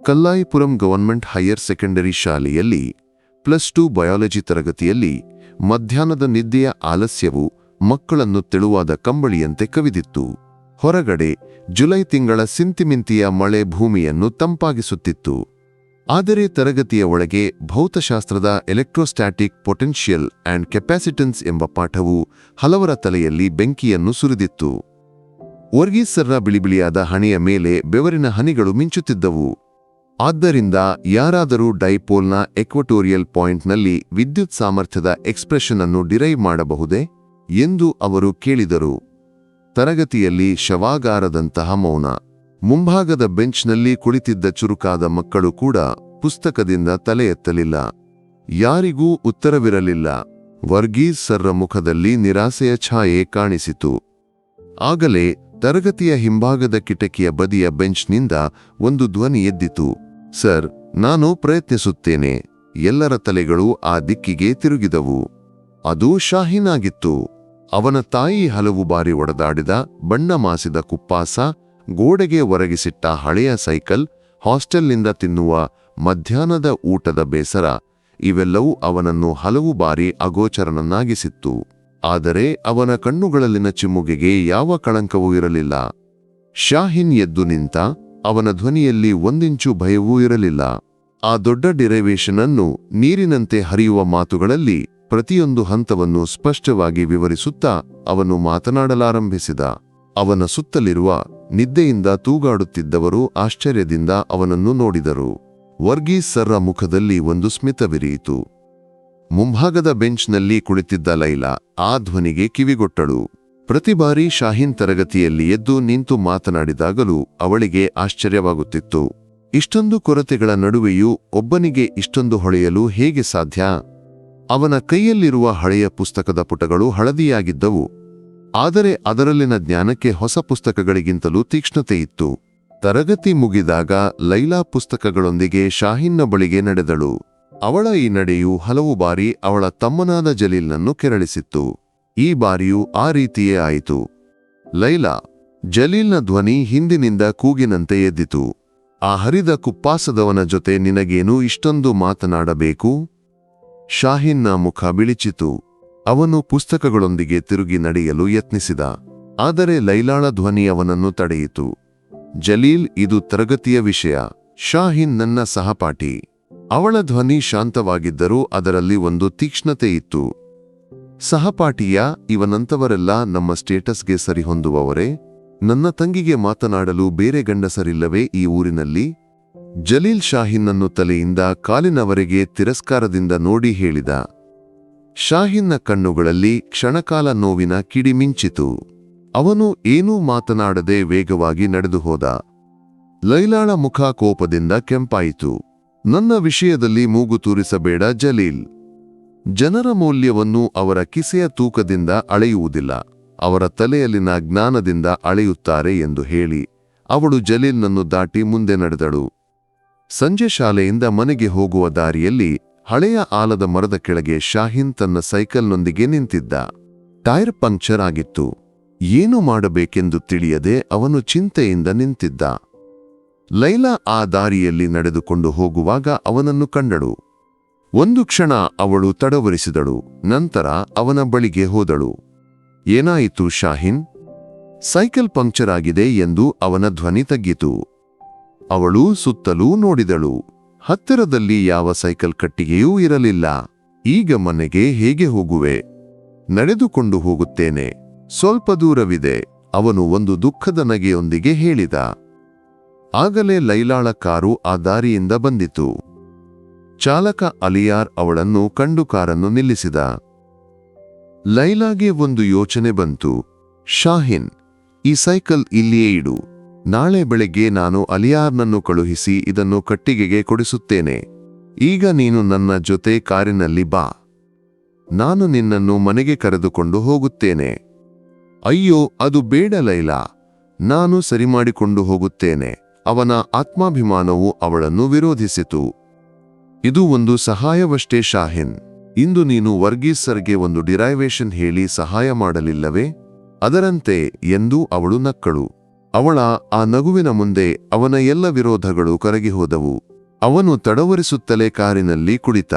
ಕಲ್ಲಾಯಿಪುರಂ government higher secondary ಶಾಲೆಯಲ್ಲಿ +2 biology ತರಗತಿಯಲ್ಲಿ ಮಧ್ಯಾಹ್ನದ ನಿದ್ದೆಯ ಆಲಸ್ಯವು ಮಕ್ಕಳನ್ನು ತೆಳುವಾದ ಕಂಬಳಿಯಂತೆ ಕವಿದಿತ್ತು. ಹೊರಗಡೆ ಜುಲೈ ತಿಂಗಳ ಸಿಂತಿಮಿಂತಿಯ ಮಳೆ ಭೂಮಿಯನ್ನು ತಂಪಾಗಿಸುತ್ತಿತ್ತು. ಆದರೆ ತರಗತಿಯ ಒಳಗೆ ಭೌತಶಾಸ್ತ್ರದ ಎಲೆಕ್ಟ್ರೋಸ್ಟ್ಯಾಟಿಕ್ ಪೊಟೆನ್ಷಿಯಲ್ ಆ್ಯಂಡ್ ಕೆಪಾಸಿಟನ್ಸ್ ಎಂಬ ಪಾಠವು ಹಲವರ ತಲೆಯಲ್ಲಿ ಬೆಂಕಿಯನ್ನು ಸುರಿದಿತ್ತು. ವರ್ಗೀಸ್ ಸರ್ರ ಬಿಳಿಬಿಳಿಯಾದ ಹಣೆಯ ಮೇಲೆ ಬೆವರಿನ ಹನಿಗಳು ಮಿಂಚುತ್ತಿದ್ದವು. ಆದ್ದರಿಂದ ಯಾರಾದರೂ ಡೈಪೋಲ್ನ ಎಕ್ವಟೋರಿಯಲ್ ಪಾಯಿಂಟ್ನಲ್ಲಿ ವಿದ್ಯುತ್ ಸಾಮರ್ಥ್ಯದ ಎಕ್ಸ್ಪ್ರೆಷನ್ ಅನ್ನು ಡಿರೈವ್ ಮಾಡಬಹುದೇ ಎಂದು ಅವರು ಕೇಳಿದರು. ತರಗತಿಯಲ್ಲಿ ಶವಾಗಾರದಂತಹ ಮೌನ. ಮುಂಭಾಗದ ಬೆಂಚ್ನಲ್ಲಿ ಕುಳಿತಿದ್ದ ಚುರುಕಾದ ಮಕ್ಕಳು ಕೂಡ ಪುಸ್ತಕದಿಂದ ತಲೆ ಎತ್ತಲಿಲ್ಲ. ಯಾರಿಗೂ ಉತ್ತರವಿರಲಿಲ್ಲ. ವರ್ಗೀಸ್ ಸರ್ರ ಮುಖದಲ್ಲಿ ನಿರಾಸೆಯ ಛಾಯೆ ಕಾಣಿಸಿತು. ಆಗಲೇ ತರಗತಿಯ ಹಿಂಭಾಗದ ಕಿಟಕಿಯ ಬದಿಯ ಬೆಂಚ್ನಿಂದ ಒಂದು ಧ್ವನಿ ಎದ್ದಿತು. ಸರ್, ನಾನು ಪ್ರಯತ್ನಿಸುತ್ತೇನೆ. ಎಲ್ಲರ ತಲೆಗಳು ಆ ದಿಕ್ಕಿಗೆ ತಿರುಗಿದವು. ಅದು ಶಾಹೀನ್ ಆಗಿತ್ತು. ಅವನ ತಾಯಿ ಹಲವು ಬಾರಿ ಒಡೆದಾಡಿದ ಬಣ್ಣ ಮಾಸಿದ ಕುಪ್ಪಾಸ, ಗೋಡೆಗೆ ಒರಗಿಸಿಟ್ಟ ಹಳೆಯ ಸೈಕಲ್, ಹಾಸ್ಟೆಲ್ನಿಂದ ತಿನ್ನುವ ಮಧ್ಯಾಹ್ನದ ಊಟದ ಬೇಸರ ಇವೆಲ್ಲವೂ ಅವನನ್ನು ಹಲವು ಬಾರಿ ಅಗೋಚರನನ್ನಾಗಿಸಿತ್ತು. ಆದರೆ ಅವನ ಕಣ್ಣುಗಳಲ್ಲಿನ ಚಿಮ್ಮುಗೆಗೆ ಯಾವ ಕಳಂಕವೂ ಇರಲಿಲ್ಲ. ಶಾಹೀನ್ ಎದ್ದು ನಿಂತ. ಅವನ ಧ್ವನಿಯಲ್ಲಿ ಒಂದಿಂಚು ಭಯವೂ ಇರಲಿಲ್ಲ. ಆ ದೊಡ್ಡ ಡಿರೈವೇಶನ್ ಅನ್ನು ನೀರಿನಂತೆ ಹರಿಯುವ ಮಾತುಗಳಲ್ಲಿ ಪ್ರತಿಯೊಂದು ಹಂತವನ್ನು ಸ್ಪಷ್ಟವಾಗಿ ವಿವರಿಸುತ್ತಾ ಅವನು ಮಾತನಾಡಲಾರಂಭಿಸಿದ. ಅವನ ಸುತ್ತಲಿರುವ ನಿದ್ದೆಯಿಂದ ತೂಗಾಡುತ್ತಿದ್ದವರು ಆಶ್ಚರ್ಯದಿಂದ ಅವನನ್ನು ನೋಡಿದರು. ವರ್ಗೀಸ್ ಸರ್ರ ಮುಖದಲ್ಲಿ ಒಂದು ಸ್ಮಿತವಿರಿಯಿತು. ಮುಂಭಾಗದ ಬೆಂಚ್ನಲ್ಲಿ ಕುಳಿತಿದ್ದ ಲೈಲಾ ಆ ಧ್ವನಿಗೆ ಕಿವಿಗೊಟ್ಟಳು. ಪ್ರತಿ ಬಾರಿ ಶಾಹೀನ್ ತರಗತಿಯಲ್ಲಿ ಎದ್ದು ನಿಂತು ಮಾತನಾಡಿದಾಗಲೂ ಅವಳಿಗೆ ಆಶ್ಚರ್ಯವಾಗುತ್ತಿತ್ತು. ಇಷ್ಟೊಂದು ಕೊರತೆಗಳ ನಡುವೆಯೂ ಒಬ್ಬನಿಗೆ ಇಷ್ಟೊಂದು ಹೊಳೆಯಲು ಹೇಗೆ ಸಾಧ್ಯ? ಅವನ ಕೈಯಲ್ಲಿರುವ ಹಳೆಯ ಪುಸ್ತಕದ ಪುಟಗಳು ಹಳದಿಯಾಗಿದ್ದವು. ಆದರೆ ಅದರಲ್ಲಿನ ಜ್ಞಾನಕ್ಕೆ ಹೊಸ ಪುಸ್ತಕಗಳಿಗಿಂತಲೂ ತೀಕ್ಷ್ಣತೆಯಿತ್ತು. ತರಗತಿ ಮುಗಿದಾಗ ಲೈಲಾ ಪುಸ್ತಕಗಳೊಂದಿಗೆ ಶಾಹೀನ್ನ ಬಳಿಗೆ ನಡೆದಳು. ಅವಳ ಈ ನಡೆಯು ಹಲವು ಬಾರಿ ಅವಳ ತಮ್ಮನಾದ ಜಲೀಲ್ನನ್ನು ಕೆರಳಿಸಿತ್ತು. ಈ ಬಾರಿಯೂ ಆ ರೀತಿಯೇ ಆಯಿತು. ಲೈಲಾ, ಜಲೀಲ್ನ ಧ್ವನಿ ಹಿಂದಿನಿಂದ ಕೂಗಿನಂತೆ ಎದ್ದಿತು. ಆ ಹರಿದ ಕುಪ್ಪಾಸದವನ ಜೊತೆ ನಿನಗೇನು ಇಷ್ಟೊಂದು ಮಾತನಾಡಬೇಕು? ಶಾಹೀನ್ನ ಮುಖ ಬಿಳಿಚಿತು. ಅವನು ಪುಸ್ತಕಗಳೊಂದಿಗೆ ತಿರುಗಿ ನಡೆಯಲು ಯತ್ನಿಸಿದ. ಆದರೆ ಲೈಲಾಳ ಧ್ವನಿ ಅವನನ್ನು ತಡೆಯಿತು. ಜಲೀಲ್, ಇದು ತರಗತಿಯ ವಿಷಯ. ಶಾಹೀನ್ ನನ್ನ ಸಹಪಾಠಿ. ಅವಳ ಧ್ವನಿ ಶಾಂತವಾಗಿದ್ದರೂ ಅದರಲ್ಲಿ ಒಂದು ತೀಕ್ಷ್ಣತೆ ಇತ್ತು. ಸಹಪಾಠಿಯ? ಇವನಂತವರೆಲ್ಲ ನಮ್ಮ ಸ್ಟೇಟಸ್ಗೆ ಸರಿಹೊಂದುವವರೇ? ನನ್ನ ತಂಗಿಗೆ ಮಾತನಾಡಲು ಬೇರೆ ಗಂಡಸರಿಲ್ಲವೇ ಈ ಊರಿನಲ್ಲಿ? ಜಲೀಲ್ ಶಾಹೀನ್ನನ್ನು ತಲೆಯಿಂದ ಕಾಲಿನವರೆಗೆ ತಿರಸ್ಕಾರದಿಂದ ನೋಡಿ ಹೇಳಿದ. ಶಾಹೀನ್ನ ಕಣ್ಣುಗಳಲ್ಲಿ ಕ್ಷಣಕಾಲ ನೋವಿನ ಕಿಡಿ ಮಿಂಚಿತು. ಅವನು ಏನೂ ಮಾತನಾಡದೆ ವೇಗವಾಗಿ ನಡೆದು ಹೋದ. ಲೈಲಾಳ ಮುಖ ಕೋಪದಿಂದ ಕೆಂಪಾಯಿತು. ನನ್ನ ವಿಷಯದಲ್ಲಿ ಮೂಗು ತೂರಿಸಬೇಡ ಜಲೀಲ್. ಜನರ ಮೌಲ್ಯವನ್ನು ಅವರ ಕಿಸೆಯ ತೂಕದಿಂದ ಅಳೆಯುವುದಿಲ್ಲ, ಅವರ ತಲೆಯಲ್ಲಿನ ಜ್ಞಾನದಿಂದ ಅಳೆಯುತ್ತಾರೆ ಎಂದು ಹೇಳಿ ಅವಳು ಜಲೀಲ್ನನ್ನು ದಾಟಿ ಮುಂದೆ ನಡೆದಳು. ಸಂಜೆ ಶಾಲೆಯಿಂದ ಮನೆಗೆ ಹೋಗುವ ದಾರಿಯಲ್ಲಿ ಹಳೆಯ ಆಲದ ಮರದ ಕೆಳಗೆ ಶಾಹೀನ್ ತನ್ನ ಸೈಕಲ್ನೊಂದಿಗೆ ನಿಂತಿದ್ದ. ಟೈರ್ ಪಂಕ್ಚರ್ ಆಗಿತ್ತು. ಏನು ಮಾಡಬೇಕೆಂದು ತಿಳಿಯದೆ ಅವನು ಚಿಂತೆಯಿಂದ ನಿಂತಿದ್ದ. ಲೈಲಾ ಆ ದಾರಿಯಲ್ಲಿ ನಡೆದುಕೊಂಡು ಹೋಗುವಾಗ ಅವನನ್ನು ಕಂಡಳು. ಒಂದು ಕ್ಷಣ ಅವಳು ತಡವರಿಸಿದಳು. ನಂತರ ಅವನ ಬಳಿಗೆ ಹೋದಳು. ಏನಾಯಿತು ಶಾಹೀನ್? ಸೈಕಲ್ ಪಂಕ್ಚರ್ ಆಗಿದೆ ಎಂದು ಅವನ ಧ್ವನಿ ತಗ್ಗಿತು. ಅವಳು ಸುತ್ತಲೂ ನೋಡಿದಳು. ಹತ್ತಿರದಲ್ಲಿ ಯಾವ ಸೈಕಲ್ ಕಟ್ಟಿಗೆಯೂ ಇರಲಿಲ್ಲ. ಈಗ ಮನೆಗೆ ಹೇಗೆ ಹೋಗುವೆ? ನಡೆದುಕೊಂಡು ಹೋಗುತ್ತೇನೆ, ಸ್ವಲ್ಪ ದೂರವಿದೆ, ಅವನು ಒಂದು ದುಃಖದ ನಗೆಯೊಂದಿಗೆ ಹೇಳಿದ. ಆಗಲೇ ಲೈಲಾಳ ಕಾರು ಆ ದಾರಿಯಿಂದ ಬಂದಿತು. ಚಾಲಕ ಅಲಿಯಾರ್ ಅವಳನ್ನು ಕಂಡು ಕಾರನ್ನು ನಿಲ್ಲಿಸಿದ. ಲೈಲಾಗೆ ಒಂದು ಯೋಚನೆ ಬಂತು. ಶಾಹೀನ್, ಈ ಸೈಕಲ್ ಇಲ್ಲಿಯೇ ಇಡು. ನಾಳೆ ಬೆಳಗ್ಗೆ ನಾನು ಅಲಿಯಾರ್ನನ್ನು ಕಳುಹಿಸಿ ಇದನ್ನು ಕಟ್ಟಿಗೆಗೆ ಕೊಡಿಸುತ್ತೇನೆ. ಈಗ ನೀನು ನನ್ನ ಜೊತೆ ಕಾರಿನಲ್ಲಿ ಬಾ. ನಾನು ನಿನ್ನನ್ನು ಮನೆಗೆ ಕರೆದುಕೊಂಡು ಹೋಗುತ್ತೇನೆ. ಅಯ್ಯೋ, ಅದು ಬೇಡ ಲೈಲಾ, ನಾನು ಸರಿಮಾಡಿಕೊಂಡು ಹೋಗುತ್ತೇನೆ. ಅವನ ಆತ್ಮಾಭಿಮಾನವು ಅವಳನ್ನು ವಿರೋಧಿಸಿತು. ಇದು ಒಂದು ಸಹಾಯವಷ್ಟೇ ಶಾಹೀನ್. ಇಂದು ನೀನು ವರ್ಗೀಸ್ ಸರ್ಗೆ ಒಂದು ಡಿರೈವೇಶನ್ ಹೇಳಿ ಸಹಾಯ ಮಾಡಲಿಲ್ಲವೇ? ಅದರಂತೆ ಎಂದು ಅವಳು ನಕ್ಕಳು. ಅವಳ ಆ ನಗುವಿನ ಮುಂದೆ ಅವನ ಎಲ್ಲ ವಿರೋಧಗಳು ಕರಗಿಹೋದವು. ಅವನು ತಡವರಿಸುತ್ತಲೇ ಕಾರಿನಲ್ಲಿ ಕುಳಿತ.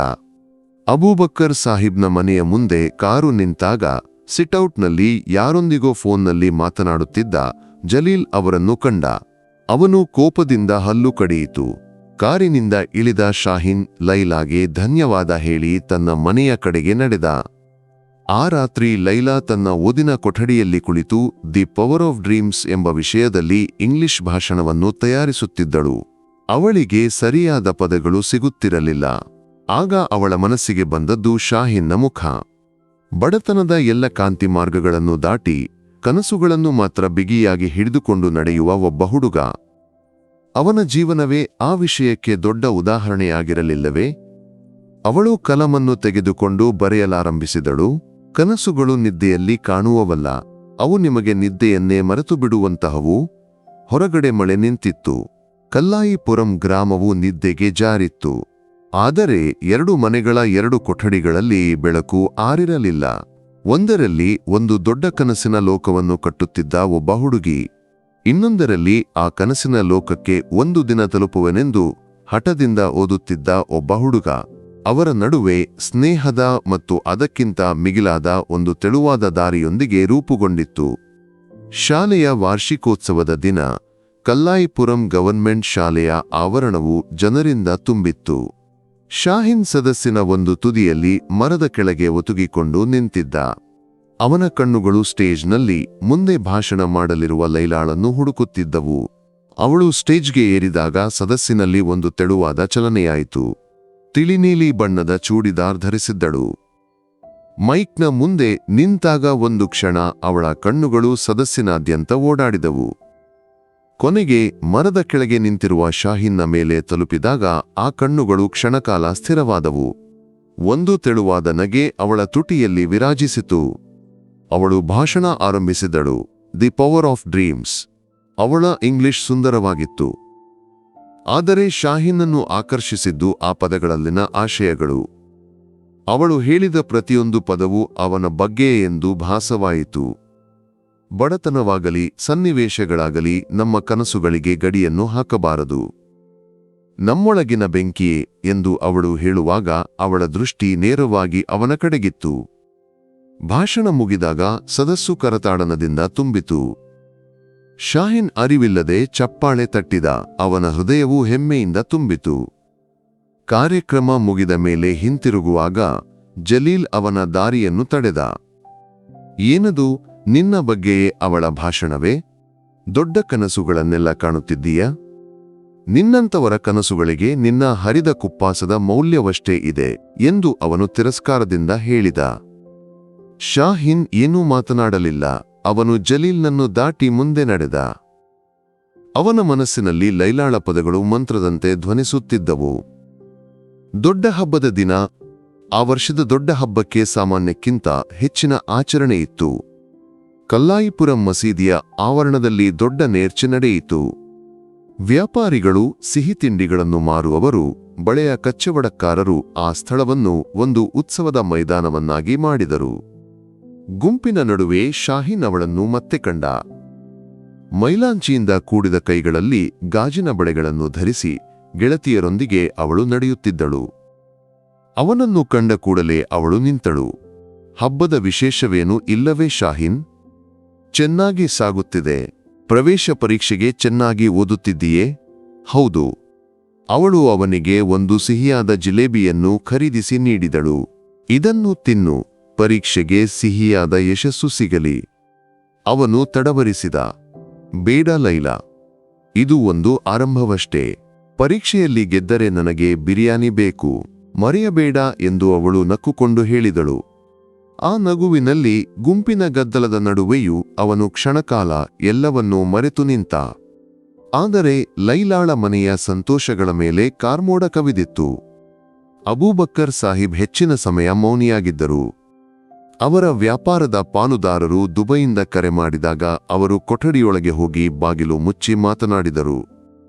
ಅಬೂಬಕ್ಕರ್ ಸಾಹಿಬ್ನ ಮನೆಯ ಮುಂದೆ ಕಾರು ನಿಂತಾಗ ಸಿಟ್ಔಟ್ನಲ್ಲಿ ಯಾರೊಂದಿಗೋ ಫೋನ್ನಲ್ಲಿ ಮಾತನಾಡುತ್ತಿದ್ದ ಜಲೀಲ್ ಅವರನ್ನು ಕಂಡ. ಅವನು ಕೋಪದಿಂದ ಹಲ್ಲು ಕಡಿಯಿತು. ಕಾರಿನಿಂದ ಇಳಿದ ಶಾಹೀನ್ ಲೈಲಾಗೆ ಧನ್ಯವಾದ ಹೇಳಿ ತನ್ನ ಮನೆಯ ಕಡೆಗೆ ನಡೆದ. ಆ ರಾತ್ರಿ ಲೈಲಾ ತನ್ನ ಓದಿನ ಕೊಠಡಿಯಲ್ಲಿ ಕುಳಿತು ದಿ ಪವರ್ ಆಫ್ ಡ್ರೀಮ್ಸ್ ಎಂಬ ವಿಷಯದಲ್ಲಿ ಇಂಗ್ಲಿಷ್ ಭಾಷಣವನ್ನು ತಯಾರಿಸುತ್ತಿದ್ದಳು. ಅವಳಿಗೆ ಸರಿಯಾದ ಪದಗಳು ಸಿಗುತ್ತಿರಲಿಲ್ಲ. ಆಗ ಅವಳ ಮನಸ್ಸಿಗೆ ಬಂದದ್ದು ಶಾಹೀನ್ನ ಮುಖ. ಬಡತನದ ಎಲ್ಲ ಕಾಂತಿ ಮಾರ್ಗಗಳನ್ನು ದಾಟಿ ಕನಸುಗಳನ್ನು ಮಾತ್ರ ಬಿಗಿಯಾಗಿ ಹಿಡಿದುಕೊಂಡು ನಡೆಯುವ ಒಬ್ಬ ಹುಡುಗ. ಅವನ ಜೀವನವೇ ಆ ವಿಷಯಕ್ಕೆ ದೊಡ್ಡ ಉದಾಹರಣೆಯಾಗಿರಲಿಲ್ಲವೇ? ಅವಳು ಕಲಮನ್ನು ತೆಗೆದುಕೊಂಡು ಬರೆಯಲಾರಂಭಿಸಿದಳು. ಕನಸುಗಳು ನಿದ್ದೆಯಲ್ಲಿ ಕಾಣುವವಲ್ಲ, ಅವು ನಿಮಗೆ ನಿದ್ದೆಯನ್ನೇ ಮರೆತು ಬಿಡುವಂತಹವು. ಹೊರಗಡೆ ಮಳೆ ನಿಂತಿತ್ತು. ಕಲ್ಲಾಯಿಪುರಂ ಗ್ರಾಮವು ನಿದ್ದೆಗೆ ಜಾರಿತ್ತು. ಆದರೆ 2 ಮನೆಗಳ 2 ಕೊಠಡಿಗಳಲ್ಲಿ ಬೆಳಕು ಆರಿರಲಿಲ್ಲ. ಒಂದರಲ್ಲಿ ಒಂದು ದೊಡ್ಡ ಕನಸಿನ ಲೋಕವನ್ನು ಕಟ್ಟುತ್ತಿದ್ದ ಒಬ್ಬ ಹುಡುಗಿ, ಇನ್ನೊಂದರಲ್ಲಿ ಆ ಕನಸಿನ ಲೋಕಕ್ಕೆ ಒಂದು ದಿನ ತಲುಪುವೆನೆಂದು ಹಠದಿಂದ ಓದುತ್ತಿದ್ದ ಒಬ್ಬ ಹುಡುಗ. ಅವರ ನಡುವೆ ಸ್ನೇಹದ ಮತ್ತು ಅದಕ್ಕಿಂತ ಮಿಗಿಲಾದ ಒಂದು ತೆಳುವಾದ ದಾರಿಯೊಂದಿಗೆ ರೂಪುಗೊಂಡಿತ್ತು. ಶಾಲೆಯ ವಾರ್ಷಿಕೋತ್ಸವದ ದಿನ ಕಲ್ಲಾಯಿಪುರಂ ಗವರ್ನ್ಮೆಂಟ್ ಶಾಲೆಯ ಆವರಣವು ಜನರಿಂದ ತುಂಬಿತ್ತು. ಶಾಹೀನ್ ಸದಸ್ಸಿನ ಒಂದು ತುದಿಯಲ್ಲಿ ಮರದ ಕೆಳಗೆ ಒತುಗಿಕೊಂಡು ನಿಂತಿದ್ದ. ಅವನ ಕಣ್ಣುಗಳು ಸ್ಟೇಜ್ನಲ್ಲಿ ಮುಂದೆ ಭಾಷಣ ಮಾಡಲಿರುವ ಲೈಲಾಳನ್ನು ಹುಡುಕುತ್ತಿದ್ದವು. ಅವಳು ಸ್ಟೇಜ್ಗೆ ಏರಿದಾಗ ಸದಸ್ಸಿನಲ್ಲಿ ಒಂದು ತೆಳುವಾದ ಚಲನೆಯಾಯಿತು. ತಿಳಿನೀಲಿ ಬಣ್ಣದ ಚೂಡಿದಾರ್ ಧರಿಸಿದ್ದಳು. ಮೈಕ್ನ ಮುಂದೆ ನಿಂತಾಗ ಒಂದು ಕ್ಷಣ ಅವಳ ಕಣ್ಣುಗಳು ಸದಸ್ಸಿನಾದ್ಯಂತ ಓಡಾಡಿದವು. ಕೊನೆಗೆ ಮರದ ಕೆಳಗೆ ನಿಂತಿರುವ ಶಾಹೀನ್ನ ಮೇಲೆ ತಲುಪಿದಾಗ ಆ ಕಣ್ಣುಗಳು ಕ್ಷಣಕಾಲ ಸ್ಥಿರವಾದವು. ಒಂದು ತೆಳುವಾದ ನಗೆ ಅವಳ ತುಟಿಯಲ್ಲಿ ವಿರಾಜಿಸಿತು. ಅವಳು ಭಾಷಣ ಆರಂಭಿಸಿದಳು. The power of dreams. ಅವಳ ಇಂಗ್ಲಿಷ್ ಸುಂದರವಾಗಿತ್ತು. ಆದರೆ ಶಾಹೀನನ್ನು ಆಕರ್ಷಿಸಿದ್ದು ಆ ಪದಗಳಲ್ಲಿನ ಆಶಯಗಳು. ಅವಳು ಹೇಳಿದ ಪ್ರತಿಯೊಂದು ಪದವೂ ಅವನ ಬಗ್ಗೆ ಎಂದು ಭಾಸವಾಯಿತು. ಬಡತನವಾಗಲಿ ಸನ್ನಿವೇಶಗಳಾಗಲಿ ನಮ್ಮ ಕನಸುಗಳಿಗೆ ಗಡಿಯನ್ನು ಹಾಕಬಾರದು. ನಮ್ಮೊಳಗಿನ ಬೆಂಕಿಯೇ ಎಂದು ಅವಳು ಹೇಳುವಾಗ ಅವಳ ದೃಷ್ಟಿ ನೇರವಾಗಿ ಅವನ ಕಡೆಗಿತ್ತು. ಭಾಷಣ ಮುಗಿದಾಗ ಸದಸ್ಸು ಕರತಾಡನದಿಂದ ತುಂಬಿತು. ಶಾಹೀನ್ ಅರಿವಿಲ್ಲದೆ ಚಪ್ಪಾಳೆ ತಟ್ಟಿದ. ಅವನ ಹೃದಯವು ಹೆಮ್ಮೆಯಿಂದ ತುಂಬಿತು. ಕಾರ್ಯಕ್ರಮ ಮುಗಿದ ಮೇಲೆ ಹಿಂತಿರುಗುವಾಗ ಜಲೀಲ್ ಅವನ ದಾರಿಯನ್ನು ತಡೆದ. ಏನದು, ನಿನ್ನ ಬಗ್ಗೆಯೇ ಅವಳ ಭಾಷಣವೇ? ದೊಡ್ಡ ಕನಸುಗಳನ್ನೆಲ್ಲ ಕಾಣುತ್ತಿದ್ದೀಯ? ನಿನ್ನಂತವರ ಕನಸುಗಳಿಗೆ ನಿನ್ನ ಹರಿದ ಕುಪ್ಪಾಸದ ಮೌಲ್ಯವಷ್ಟೇ ಇದೆ ಎಂದು ಅವನು ತಿರಸ್ಕಾರದಿಂದ ಹೇಳಿದ. ಶಾಹೀನ್ ಏನೂ ಮಾತನಾಡಲಿಲ್ಲ. ಅವನು ಜಲೀಲ್ನನ್ನು ದಾಟಿ ಮುಂದೆ ನಡೆದ. ಅವನ ಮನಸ್ಸಿನಲ್ಲಿ ಲೈಲಾಳ ಪದಗಳು ಮಂತ್ರದಂತೆ ಧ್ವನಿಸುತ್ತಿದ್ದವು. ದೊಡ್ಡ ಹಬ್ಬದ ದಿನ. ಆ ವರ್ಷದ ದೊಡ್ಡ ಹಬ್ಬಕ್ಕೆ ಸಾಮಾನ್ಯಕ್ಕಿಂತ ಹೆಚ್ಚಿನ ಆಚರಣೆ ಇತ್ತು. ಕಲ್ಲಾಯಿಪುರಂ ಮಸೀದಿಯ ಆವರಣದಲ್ಲಿ ದೊಡ್ಡ ನೇರ್ಚೆ ನಡೆಯಿತು. ವ್ಯಾಪಾರಿಗಳು, ಸಿಹಿ ತಿಂಡಿಗಳನ್ನು ಮಾರುವವರು, ಬಳೆಯ ಕಚ್ಚವಡಕ್ಕಾರರು ಆ ಸ್ಥಳವನ್ನು ಒಂದು ಉತ್ಸವದ ಮೈದಾನವನ್ನಾಗಿ ಮಾಡಿದರು. ಗುಂಪಿನ ನಡುವೆ ಶಾಹೀನ್ ಅವಳನ್ನು ಮತ್ತೆ ಕಂಡ. ಮೈಲಾಂಚಿಯಿಂದ ಕೂಡಿದ ಕೈಗಳಲ್ಲಿ ಗಾಜಿನ ಬಳೆಗಳನ್ನು ಧರಿಸಿ ಗೆಳತಿಯರೊಂದಿಗೆ ಅವಳು ನಡೆಯುತ್ತಿದ್ದಳು. ಅವನನ್ನು ಕಂಡ ಕೂಡಲೇ ಅವಳು ನಿಂತಳು. ಹಬ್ಬದ ವಿಶೇಷವೇನೂ ಇಲ್ಲವೇ ಶಾಹೀನ್? ಚೆನ್ನಾಗಿ ಸಾಗುತ್ತಿದೆ. ಪ್ರವೇಶ ಪರೀಕ್ಷೆಗೆ ಚೆನ್ನಾಗಿ ಓದುತ್ತಿದ್ದೀಯೇ? ಹೌದು. ಅವಳು ಅವನಿಗೆ ಒಂದು ಸಿಹಿಯಾದ ಜಿಲೇಬಿಯನ್ನು ಖರೀದಿಸಿ ನೀಡಿದಳು. ಇದನ್ನು ತಿನ್ನು, ಪರೀಕ್ಷೆಗೆ ಸಿಹಿಯಾದ ಯಶಸ್ಸು ಸಿಗಲಿ. ಅವನು ತಡವರಿಸಿದ. ಬೇಡ ಲೈಲಾ, ಇದು ಒಂದು ಆರಂಭವಷ್ಟೇ. ಪರೀಕ್ಷೆಯಲ್ಲಿ ಗೆದ್ದರೆ ನನಗೆ ಬಿರಿಯಾನಿ ಬೇಕು, ಮರೆಯಬೇಡ ಎಂದು ಅವಳು ನಕ್ಕುಕೊಂಡು ಹೇಳಿದಳು. ಆ ನಗುವಿನಲ್ಲಿ ಗುಂಪಿನ ಗದ್ದಲದ ನಡುವೆಯೂ ಅವನು ಕ್ಷಣಕಾಲ ಎಲ್ಲವನ್ನೂ ಮರೆತು ನಿಂತ. ಆದರೆ ಲೈಲಾಳ ಮನೆಯ ಸಂತೋಷಗಳ ಮೇಲೆ ಕಾರ್ಮೋಡ ಕವಿದಿತ್ತು. ಅಬೂಬಕ್ಕರ್ ಸಾಹಿಬ್ ಹೆಚ್ಚಿನ ಸಮಯ ಮೌನಿಯಾಗಿದ್ದರು. ಅವರ ವ್ಯಾಪಾರದ ಪಾಲುದಾರರು ದುಬೈಯಿಂದ ಕರೆ ಮಾಡಿದಾಗ ಅವರು ಕೊಠಡಿಯೊಳಗೆ ಹೋಗಿ ಬಾಗಿಲು ಮುಚ್ಚಿ ಮಾತನಾಡಿದರು.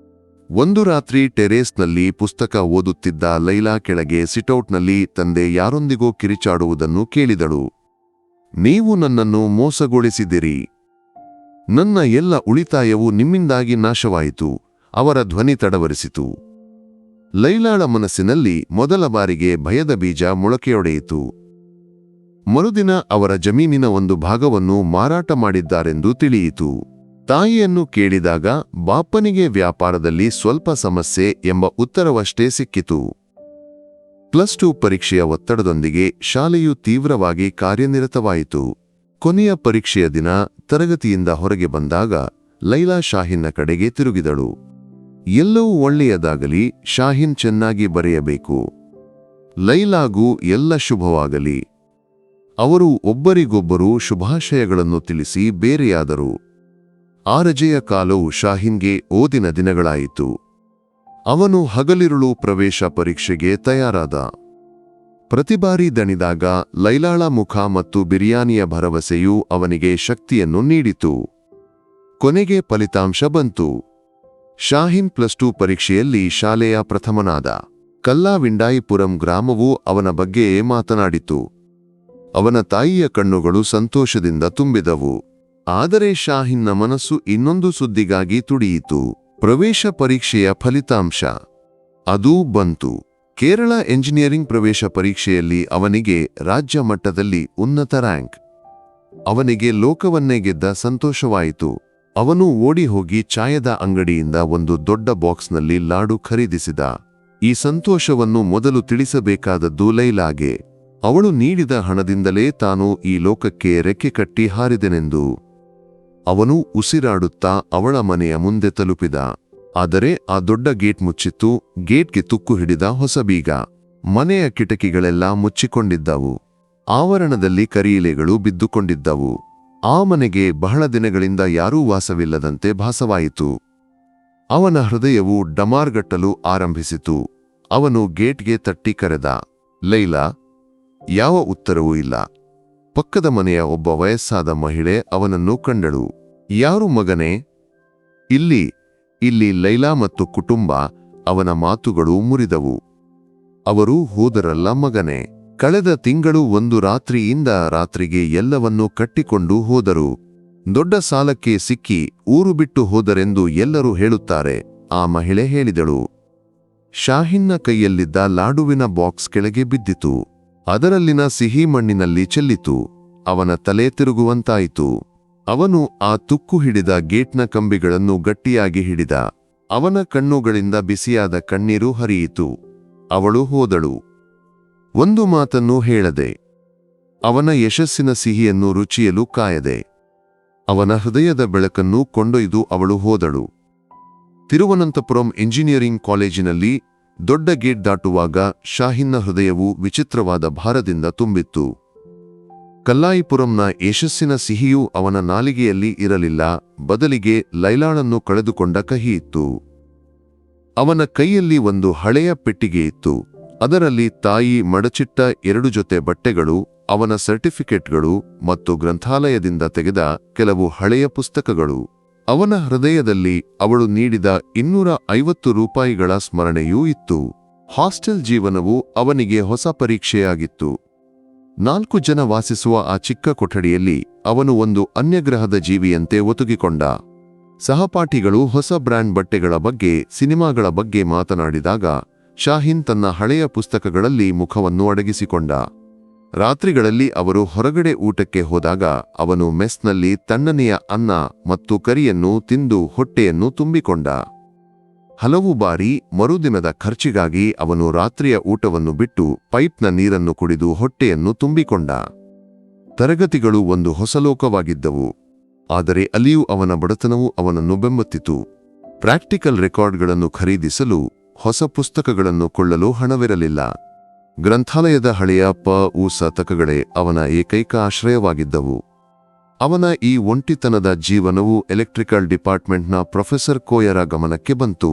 ಒಂದು ರಾತ್ರಿ ಟೆರೇಸ್ನಲ್ಲಿ ಪುಸ್ತಕ ಓದುತ್ತಿದ್ದ ಲೈಲಾ ಕೆಳಗೆ ಸಿಟೌಟ್ನಲ್ಲಿ ತಂದೆ ಯಾರೊಂದಿಗೋ ಕಿರಿಚಾಡುವುದನ್ನು ಕೇಳಿದಳು. ನೀವು ನನ್ನನ್ನು ಮೋಸಗೊಳಿಸಿದಿರಿ. ನನ್ನ ಎಲ್ಲ ಉಳಿತಾಯವೂ ನಿಮ್ಮಿಂದಾಗಿ ನಾಶವಾಯಿತು. ಅವರ ಧ್ವನಿ ತಡವರಿಸಿತು. ಲೈಲಾಳ ಮನಸ್ಸಿನಲ್ಲಿ ಮೊದಲ ಬಾರಿಗೆ ಭಯದ ಬೀಜ ಮೊಳಕೆಯೊಡೆಯಿತು. ಮರುದಿನ ಅವರ ಜಮೀನಿನ ಒಂದು ಭಾಗವನ್ನು ಮಾರಾಟ ಮಾಡಿದ್ದಾರೆಂದು ತಿಳಿಯಿತು. ತಾಯಿಯನ್ನು ಕೇಳಿದಾಗ ಬಾಪ್ಪನಿಗೆ ವ್ಯಾಪಾರದಲ್ಲಿ ಸ್ವಲ್ಪ ಸಮಸ್ಯೆ ಎಂಬ ಉತ್ತರವಷ್ಟೇ ಸಿಕ್ಕಿತು. +2 ಪರೀಕ್ಷೆಯ ಒತ್ತಡದೊಂದಿಗೆ ಶಾಲೆಯು ತೀವ್ರವಾಗಿ ಕಾರ್ಯನಿರತವಾಯಿತು. ಕೊನೆಯ ಪರೀಕ್ಷೆಯ ದಿನ ತರಗತಿಯಿಂದ ಹೊರಗೆ ಬಂದಾಗ ಲೈಲಾ ಶಾಹಿನ್ನ ಕಡೆಗೆ ತಿರುಗಿದಳು. ಎಲ್ಲವೂ ಒಳ್ಳೆಯದಾಗಲಿ, ಶಾಹಿನ್ ಚೆನ್ನಾಗಿ ಬರೆಯಬೇಕು. ಲೈಲಾಗೂ ಎಲ್ಲ ಶುಭವಾಗಲಿ. ಅವರು ಒಬ್ಬರಿಗೊಬ್ಬರು ಶುಭಾಶಯಗಳನ್ನು ತಿಳಿಸಿ ಬೇರೆಯಾದರು. ಆ ರಜೆಯ ಕಾಲವು ಶಾಹಿನ್ಗೆ ಓದಿನ ದಿನಗಳಾಯಿತು. ಅವನು ಹಗಲಿರುಳು ಪ್ರವೇಶ ಪರೀಕ್ಷೆಗೆ ತಯಾರಾದ. ಪ್ರತಿಬಾರಿ ದಣಿದಾಗ ಲೈಲಾಳ ಮುಖ ಮತ್ತು ಬಿರಿಯಾನಿಯ ಭರವಸೆಯು ಅವನಿಗೆ ಶಕ್ತಿಯನ್ನು ನೀಡಿತು. ಕೊನೆಗೆ ಫಲಿತಾಂಶ ಬಂತು. ಶಾಹಿನ್ +2 ಪರೀಕ್ಷೆಯಲ್ಲಿ ಶಾಲೆಯ ಪ್ರಥಮನಾದ. ಕಲ್ಲಾವಿಂಡಾಯಿಪುರಂ ಗ್ರಾಮವು ಅವನ ಬಗ್ಗೆಯೇ ಮಾತನಾಡಿತು. ಅವನ ತಾಯಿಯ ಕಣ್ಣುಗಳು ಸಂತೋಷದಿಂದ ತುಂಬಿದವು. ಆದರೆ ಶಾಹಿನ್ನ ಮನಸ್ಸು ಇನ್ನೊಂದು ಸುದ್ದಿಗಾಗಿ ತುಡಿಯಿತು. ಪ್ರವೇಶ ಪರೀಕ್ಷೆಯ ಫಲಿತಾಂಶ. ಅದೂ ಬಂತು. ಕೇರಳ ಎಂಜಿನಿಯರಿಂಗ್ ಪ್ರವೇಶ ಪರೀಕ್ಷೆಯಲ್ಲಿ ಅವನಿಗೆ ರಾಜ್ಯ ಮಟ್ಟದಲ್ಲಿ ಉನ್ನತ ರ್ಯಾಂಕ್. ಅವನಿಗೆ ಲೋಕವನ್ನೇ ಗೆದ್ದ ಸಂತೋಷವಾಯಿತು. ಅವನು ಓಡಿ ಹೋಗಿ ಚಾಯದ ಅಂಗಡಿಯಿಂದ ಒಂದು ದೊಡ್ಡ ಬಾಕ್ಸ್ನಲ್ಲಿ ಲಾಡು ಖರೀದಿಸಿದ. ಈ ಸಂತೋಷವನ್ನು ಮೊದಲು ತಿಳಿಸಬೇಕಾದದ್ದು ಲೈಲಾಗೆ. ಅವಳು ನೀಡಿದ ಹಣದಿಂದಲೇ ತಾನು ಈ ಲೋಕಕ್ಕೆ ರೆಕ್ಕೆ ಕಟ್ಟಿ ಹಾರಿದೆನೆಂದು. ಅವನು ಉಸಿರಾಡುತ್ತಾ ಅವಳ ಮನೆಯ ಮುಂದೆ ತಲುಪಿದ. ಆದರೆ ಆ ದೊಡ್ಡ ಗೇಟ್ ಮುಚ್ಚಿತ್ತು. ಗೇಟ್ಗೆ ತುಕ್ಕು ಹಿಡಿದ ಹೊಸ ಬೀಗ. ಮನೆಯ ಕಿಟಕಿಗಳೆಲ್ಲ ಮುಚ್ಚಿಕೊಂಡಿದ್ದವು. ಆವರಣದಲ್ಲಿ ಕರಿಯಿಲೆಗಳು ಬಿದ್ದುಕೊಂಡಿದ್ದವು. ಆ ಮನೆಗೆ ಬಹಳ ದಿನಗಳಿಂದ ಯಾರೂ ವಾಸವಿಲ್ಲದಂತೆ ಭಾಸವಾಯಿತು. ಅವನ ಹೃದಯವು ಡಮಾರ್ಗಟ್ಟಲು ಆರಂಭಿಸಿತು. ಅವನು ಗೇಟ್ಗೆ ತಟ್ಟಿ ಕರೆದ, ಲೈಲಾ. ಯಾವ ಉತ್ತರವೂ ಇಲ್ಲ. ಪಕ್ಕದ ಮನೆಯ ಒಬ್ಬ ವಯಸ್ಸಾದ ಮಹಿಳೆ ಅವನನ್ನು ಕಂಡಳು. ಯಾರು ಮಗನೇ? ಇಲ್ಲಿ ಲೈಲಾ ಮತ್ತು ಕುಟುಂಬ. ಅವನ ಮಾತುಗಳು ಮುರಿದವು. ಅವರು ಹೋದರಲ್ಲ ಮಗನೇ. ಕಳೆದ ತಿಂಗಳು ಒಂದು ರಾತ್ರಿಯಿಂದ ರಾತ್ರಿಗೆ ಎಲ್ಲವನ್ನೂ ಕಟ್ಟಿಕೊಂಡು ಹೋದರು. ದೊಡ್ಡ ಸಾಲಕ್ಕೆ ಸಿಕ್ಕಿ ಊರು ಬಿಟ್ಟು ಹೋದರೆಂದು ಎಲ್ಲರೂ ಹೇಳುತ್ತಾರೆ. ಆ ಮಹಿಳೆ ಹೇಳಿದಳು. ಶಾಹಿನ್ನ ಕೈಯಲ್ಲಿದ್ದ ಲಾಡುವಿನ ಬಾಕ್ಸ್ ಕೆಳಗೆ ಬಿದ್ದಿತು. ಅದರಲ್ಲಿನ ಸಿಹಿ ಮಣ್ಣಿನಲ್ಲಿ ಚೆಲ್ಲಿತು. ಅವನ ತಲೆ ತಿರುಗುವಂತಾಯಿತು. ಅವನು ಆ ತುಕ್ಕು ಹಿಡಿದ ಗೇಟ್ನ ಕಂಬಿಗಳನ್ನು ಗಟ್ಟಿಯಾಗಿ ಹಿಡಿದ. ಅವನ ಕಣ್ಣುಗಳಿಂದ ಬಿಸಿಯಾದ ಕಣ್ಣೀರು ಹರಿಯಿತು. ಅವಳು ಹೋದಳು. ಒಂದು ಮಾತನ್ನೂ ಹೇಳದೆ. ಅವನ ಯಶಸ್ಸಿನ ಸಿಹಿಯನ್ನು ರುಚಿಯಲು ಕಾಯದೆ. ಅವನ ಹೃದಯದ ಬೆಳಕನ್ನು ಕೊಂಡೊಯ್ದು ಅವಳು ಹೋದಳು. ತಿರುವನಂತಪುರಂ ಎಂಜಿನಿಯರಿಂಗ್ ಕಾಲೇಜಿನಲ್ಲಿ ದೊಡ್ಡ ಗೇಟ್ ದಾಟುವಾಗ ಶಾಹಿನ್ನ ಹೃದಯವು ವಿಚಿತ್ರವಾದ ಭಾರದಿಂದ ತುಂಬಿತ್ತು. ಕಲ್ಲಾಯಿಪುರಂನ ಯಶಸ್ಸಿನ ಸಿಹಿಯೂ ಅವನ ನಾಲಿಗೆಯಲ್ಲಿ ಇರಲಿಲ್ಲ. ಬದಲಿಗೆ ಲೈಲಾಳನ್ನು ಕಳೆದುಕೊಂಡ ಕಹಿಯಿತ್ತು. ಅವನ ಕೈಯಲ್ಲಿ ಒಂದು ಹಳೆಯ ಪೆಟ್ಟಿಗೆ ಇತ್ತು. ಅದರಲ್ಲಿ ತಾಯಿ ಮಡಚಿಟ್ಟ 2 ಜೊತೆ ಬಟ್ಟೆಗಳು, ಅವನ ಸರ್ಟಿಫಿಕೇಟ್ಗಳು ಮತ್ತು ಗ್ರಂಥಾಲಯದಿಂದ ತೆಗೆದ ಕೆಲವು ಹಳೆಯ ಪುಸ್ತಕಗಳು. ಅವನ ಹೃದಯದಲ್ಲಿ ಅವಳು ನೀಡಿದ 250 ರೂಪಾಯಿಗಳ ಸ್ಮರಣೆಯೂ ಇತ್ತು. ಹಾಸ್ಟೆಲ್ ಜೀವನವು ಅವನಿಗೆ ಹೊಸ ಪರೀಕ್ಷೆಯಾಗಿತ್ತು. 4 ಜನ ವಾಸಿಸುವ ಆ ಚಿಕ್ಕ ಕೊಠಡಿಯಲ್ಲಿ ಅವನು ಒಂದು ಅನ್ಯಗ್ರಹದ ಜೀವಿಯಂತೆ ಒತುಗಿಕೊಂಡ. ಸಹಪಾಠಿಗಳು ಹೊಸ ಬ್ರ್ಯಾಂಡ್ ಬಟ್ಟೆಗಳ ಬಗ್ಗೆ, ಸಿನಿಮಾಗಳ ಬಗ್ಗೆ ಮಾತನಾಡಿದಾಗ ಶಾಹಿನ್ ತನ್ನ ಹಳೆಯ ಪುಸ್ತಕಗಳಲ್ಲಿ ಮುಖವನ್ನು ಅಡಗಿಸಿಕೊಂಡ. ರಾತ್ರಿಗಳಲ್ಲಿ ಅವರು ಹೊರಗಡೆ ಊಟಕ್ಕೆ ಹೋದಾಗ ಅವನು ಮೆಸ್ನಲ್ಲಿ ತಣ್ಣನೆಯ ಅನ್ನ ಮತ್ತು ಕರಿಯನ್ನು ತಿಂದು ಹೊಟ್ಟೆಯನ್ನು ತುಂಬಿಕೊಂಡ. ಹಲವು ಬಾರಿ ಮರುದಿನದ ಖರ್ಚಿಗಾಗಿ ಅವನು ರಾತ್ರಿಯ ಊಟವನ್ನು ಬಿಟ್ಟು ಪೈಪ್ನ ನೀರನ್ನು ಕುಡಿದು ಹೊಟ್ಟೆಯನ್ನು ತುಂಬಿಕೊಂಡ. ತರಗತಿಗಳು ಒಂದು ಹೊಸ ಲೋಕವಾಗಿದ್ದವು. ಆದರೆ ಅಲ್ಲಿಯೂ ಅವನ ಬಡತನವು ಅವನನ್ನು ಬೆಂಬತ್ತಿತು. ಪ್ರಾಕ್ಟಿಕಲ್ ರೆಕಾರ್ಡ್ಗಳನ್ನು ಖರೀದಿಸಲು, ಹೊಸ ಪುಸ್ತಕಗಳನ್ನು ಕೊಳ್ಳಲು ಹಣವಿರಲಿಲ್ಲ. ಗ್ರಂಥಾಲಯದ ಹಳೆಯ ಪುಸ್ತಕಗಳೇ ಅವನ ಏಕೈಕ ಆಶ್ರಯವಾಗಿದ್ದವು. ಅವನ ಈ ಒಂಟಿತನದ ಜೀವನವು ಎಲೆಕ್ಟ್ರಿಕಲ್ ಡಿಪಾರ್ಟ್ಮೆಂಟ್ನ ಪ್ರೊಫೆಸರ್ ಕೋಯರ ಗಮನಕ್ಕೆ ಬಂತು.